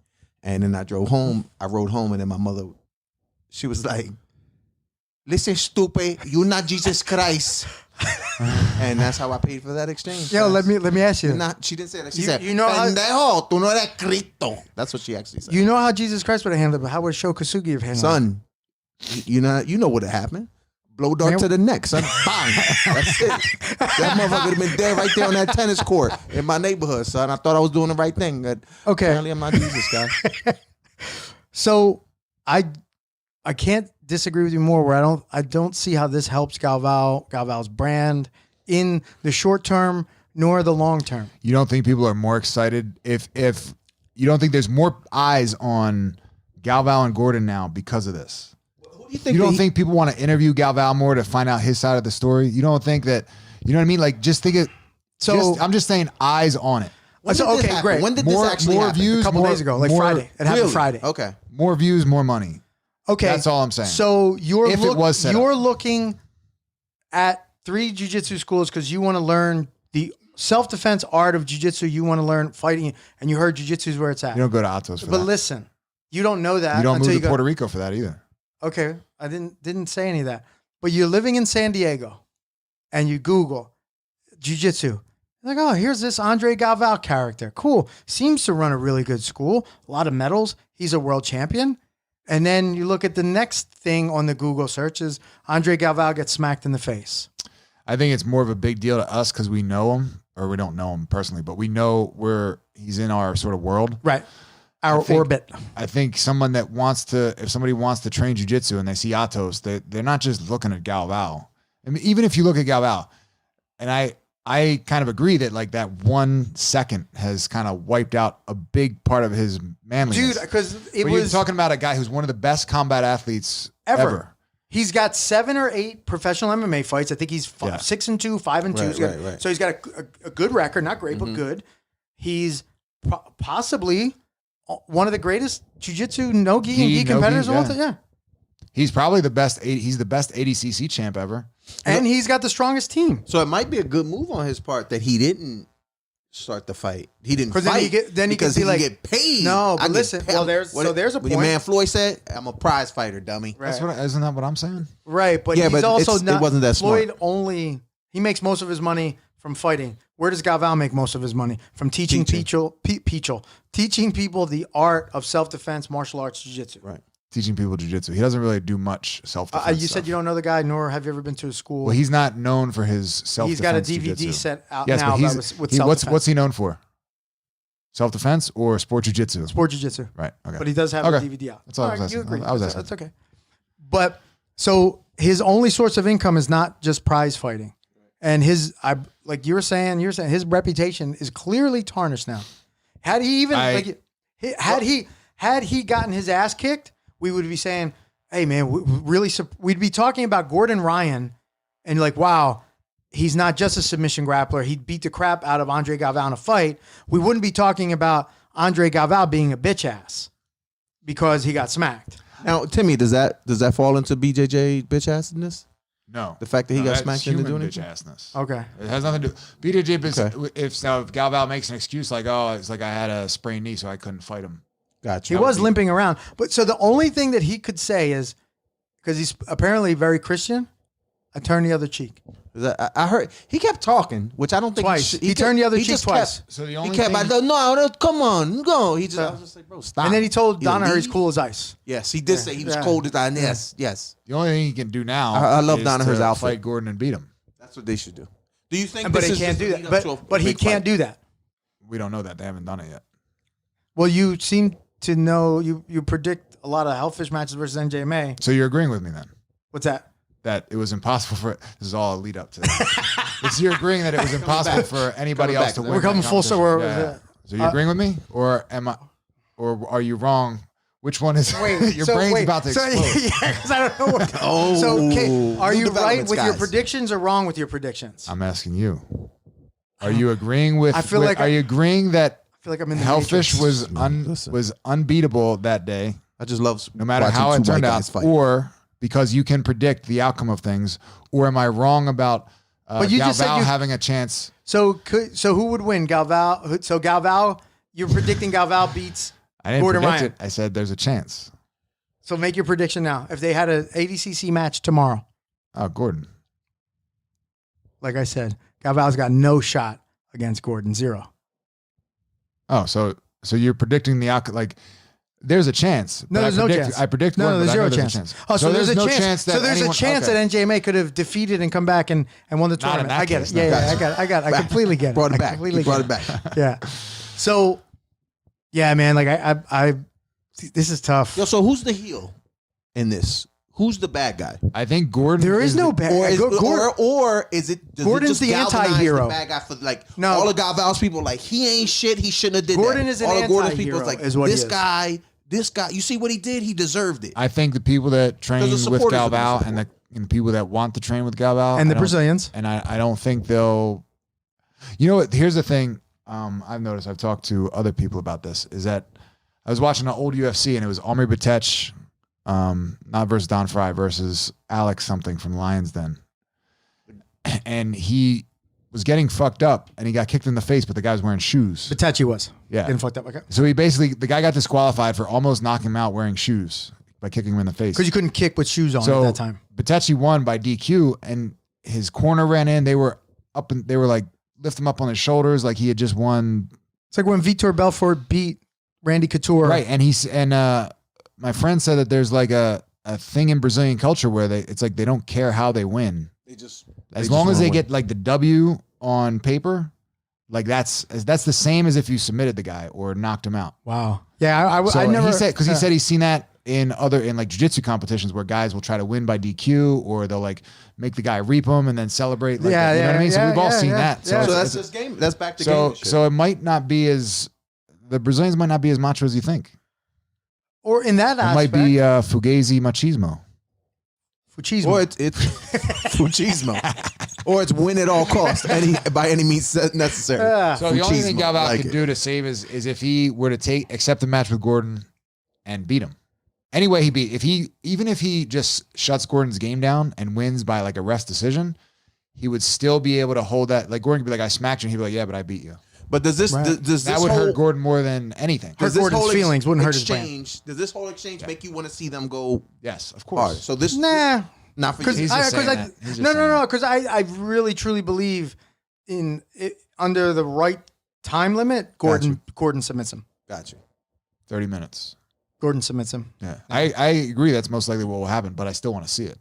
And then I drove home. I rode home, and then my mother, she was like, "Listen, stupid, you're not Jesus Christ." And that's how I paid for that exchange. Yo, let me ask you. She didn't say that. She You- said, you know how- "Pendejo, tú no eres Cristo." That's what she actually said. You know how Jesus Christ would have handled it, but how would Sho Kasugi have handled it? Son, you know what happened. Blow dart Man, to the neck, son. Bang. That's it. That motherfucker would have been dead right there on that tennis court in my neighborhood, son. I thought I was doing the right thing. But Okay. apparently I'm not Jesus, guy. So I can't disagree with you more where I don't see how this helps Galvao's brand in the short term nor the long term. You don't think people are more excited if you don't think there's more eyes on Galvao and Gordon now because of this? Who do you think? You don't think people want to interview Galvao more to find out his side of the story? You don't think that, you know what I mean? Like, just think it. So- I'm just saying eyes on it. When did So, this okay, happen? great. When did More- this actually more happen? views, A couple more- days ago, like more- Friday. It happened Really? Friday. Okay. More views, more money. Okay. That's all I'm saying. So you're If it was set you're up. looking at 3 jiu-jitsu schools because you want to learn the self-defense art of jiu-jitsu. You want to learn fighting, and you heard jiu-jitsu is where it's at. You don't go to Atos for But that. listen, you don't know that You don't until move you to go. Puerto Rico for that either. Okay, I didn't say any of that. But you're living in San Diego, and you Google jiu-jitsu. Like, oh, here's this Andre Galvao character. Cool. Seems to run a really good school. A lot of medals. He's a world champion. And then you look at the next thing on the Google search is Andre Galvao gets smacked in the face. I think it's more of a big deal to us because we know him, or we don't know him personally, but we know he's in our sort of world. Right. Our think- orbit. I think someone that if somebody wants to train jujitsu and they see Atos, they're not just looking at Galvao. I mean, even if you look at Galvao, and I kind of agree that like that 1 second has kind of wiped out a big part of his manliness. Dude, because it But was you're talking about a guy who's one of the best combat athletes ever. ever. He's got 7 or 8 professional MMA fights. I think he's Yeah. 6-2, 5-2. Right, He's got- right. So he's got a good record, not great, but good. He's possibly one of the greatest jiu-jitsu no-gi and gi no-gi, competitors of all yeah. time. Yeah. He's probably the best. He's the best ADCC champ ever. And he's got the strongest team. So it might be a good move on his part that he didn't start the fight. He didn't 'Cause fight then he could because be he like- can get paid. No, but I get listen, paid. well, there's a What your point. man Floyd said, "I'm a prize fighter, dummy." Right. Isn't that what I'm saying? Right, but Yeah, he's but also it not. wasn't that Floyd smart. he makes most of his money from fighting. Where does Galvao make most of his money? From teaching people the art of self-defense, martial arts, jiu-jitsu. Right. Teaching people jujitsu. He doesn't really do much self-defense. You said you don't know the guy, nor have you ever been to a school. Well, he's not known for his self-defense. He's got a DVD jiu-jitsu. set out Yes, now but that he's with he, self-defense. what's he known for? Self-defense or sport jujitsu? Sport jiu-jitsu. Right. Okay. but he does have Okay. a DVD out. That's all I was You asking. agree. I was That's- asking. That's okay. But so his only source of income is not just prize fighting, and like you were saying, his reputation is clearly tarnished now. Had he even had had he gotten his ass kicked, we would be saying, hey, man, we'd be talking about Gordon Ryan and like, wow, he's not just a submission grappler. He beat the crap out of Andre Galvao in a fight. We wouldn't be talking about Andre Galvao being a bitch ass because he got smacked. Now, Timmy, does that fall into BJJ bitch assness? No, The fact that he got that's smacked into human doing bitch it? assness. Okay. It has nothing to do. BJJ bitch. Okay. If Galvao makes an excuse like, oh, it's like I had a sprained knee, so I couldn't fight him. Gotcha. He was limping around. But so the only thing that he could say is, because he's apparently very Christian, I turn the other cheek. I heard he kept talking, which I don't think Twice. He, He turned the other cheek just twice. Kept, So the he only kept thing, like, no, come on, go. He just, I was just like, bro, stop. And then he told Either Danaher he's leave- cool as ice. Yes, he did say he was Yeah. cold as ice. Yes. the only thing he can do now, I love is Danaher's to outfit. fight Gordon and beat him. That's what they should do. Do you think? But this he is can't just do the that. lead up to a But he big can't fight? do that. We don't know that. They haven't done it yet. Well, you seem to know, you predict a lot of Hellfish matches versus NJMA. So you're agreeing with me then What's that? that it was impossible for this is all a lead up to. It's you're agreeing that it was impossible for anybody Coming else to back. win. We're coming that full circle. competition. Yeah. So you're agreeing with me, or am I, or are you wrong? Which one is your brain's about to explode? Yeah, because I don't know what. Oh, So, okay, are new you right developments, with your guys. predictions or wrong with your predictions? I'm asking you. Are you agreeing with? I feel like are you agreeing that I feel like I'm in the Hellfish Matrix. was unbeatable that day, I just love no matter watching how it two white turned guys out, fight. or because you can predict the outcome of things, or am I wrong about But you just said Galvao you- having a chance? So who would win? Galvao. So Galvao, you're predicting Galvao beats I didn't Gordon predict Ryan. it. I said there's a chance. So make your prediction now. If they had an ADCC match tomorrow, Oh, Gordon. like I said, Galvao's got no shot against Gordon. Zero. Oh, so you're predicting the outcome? Like, there's a chance. No, but there's no predict, chance. I predict No, Gordon, there's but I know zero there's chance. a chance. Oh, so there's no a chance. that So there's anyone, a chance okay. that NJMA could have defeated and come back and won the Not in tournament. that I get case, it. Yeah, no. yeah, I got it. I completely get it. Brought it I back. completely He brought get it back. Yeah. So, yeah, man. Like I this is tough. Yo, so who's the heel in this? Who's the bad guy? I think Gordon. There is no bad. Or is, Gordon, or is it does Gordon's it just the galvanize anti-hero. The bad guy for like No. all of Galvao's people like he ain't shit. He shouldn't have did Gordon that. is an all of Gordon's people anti-hero, is like is what he this is. guy. You see what he did? He deserved it. I think the people that train There's a with supporters of Galvao this and the people that want to train with Galvao and the I don't- Brazilians. and I don't think they'll. You know what? Here's the thing. I've noticed. I've talked to other people about this. Is that I was watching an old UFC and it was Omri Batech, not versus Don Fry, versus Alex something from Lions Den, and he was getting fucked up and he got kicked in the face, but the guy was wearing shoes. Batachi was. Yeah. Getting fucked up. Okay. So the guy got disqualified for almost knocking him out wearing shoes by kicking him in the face. Because you couldn't kick with shoes on So at that time. Batachi won by DQ, and his corner ran in. They were up and they were like lift him up on his shoulders like he had just won. It's like when Vitor Belfort beat Randy Couture. Right, and my friend said that there's like a thing in Brazilian culture where it's like they don't care how they win They just as long as they get like the W on paper. Like that's the same as if you submitted the guy or knocked him out. Wow. Yeah, So I never. he said he said he's seen that in like jiu-jitsu competitions where guys will try to win by DQ or they'll like make the guy reap them and then celebrate. Like Yeah, that, you know what I mean? So yeah, we've all yeah, seen yeah, that. So, yeah. So it's- that's this game. That's back to so game. shit. so it might not be as the Brazilians might not be as macho as you think. Or in that It aspect. might be fugazi machismo. Fuchismo. or it's foo'cheesmo, or it's win at all costs, by any means necessary. Yeah. So the only thing Fuchismo, Galvao like could it. do to save is if he were to accept the match with Gordon and beat him. Anyway, even if he just shuts Gordon's game down and wins by like a ref decision, he would still be able to hold that. Like Gordon could be like, I smacked you, and he'd be like, yeah, but I beat you. But does this Right. does this That would whole, hurt Gordon more than anything. Hurt does this Gordon's whole feelings, wouldn't hurt his brand. exchange? Does this whole exchange make you want to see them go Yes, of hard? course. So this Nah. not for Because you. He's just saying that. He's just saying no, that. because I really truly believe in it, under the right time limit, Gordon submits him. Got you. 30 minutes. Gordon submits him. Yeah, I agree. That's most likely what will happen, but I still want to see it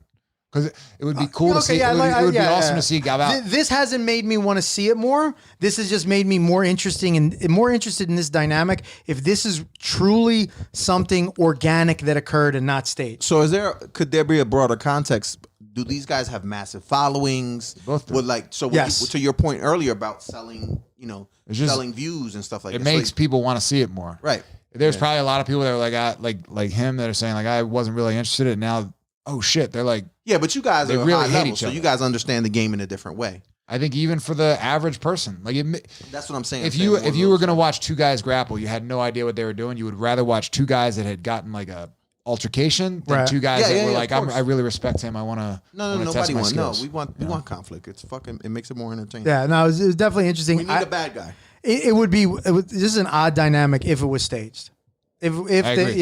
because it would be cool to see. yeah, It would be yeah, awesome yeah. to see Galvao. This hasn't made me want to see it more. This has just made me more interested in this dynamic. If this is truly something organic that occurred and not staged. So could there be a broader context? Do these guys have massive followings? Both do. Would like so Yes. to your point earlier about selling, It's just- selling views and stuff like It that. makes So, people want to see it more. right. There's probably a lot of people that are like him that are saying like I wasn't really interested in it. Now, oh shit, they're like, Yeah, but you guys They are really high hate level, each so other. you guys understand the game in a different way. I think even for the average person, like That's what I'm saying. if you were gonna watch two guys grapple, you had no idea what they were doing. You would rather watch two guys that had gotten like a altercation than Right. two guys Yeah, that were of like, course. I really respect him. I want to. No, nobody wants. No, we want conflict. It's fucking. It makes it more entertaining. Yeah, no, it was definitely interesting. We need a bad guy. It would be. This is an odd dynamic if it was staged. If I agree.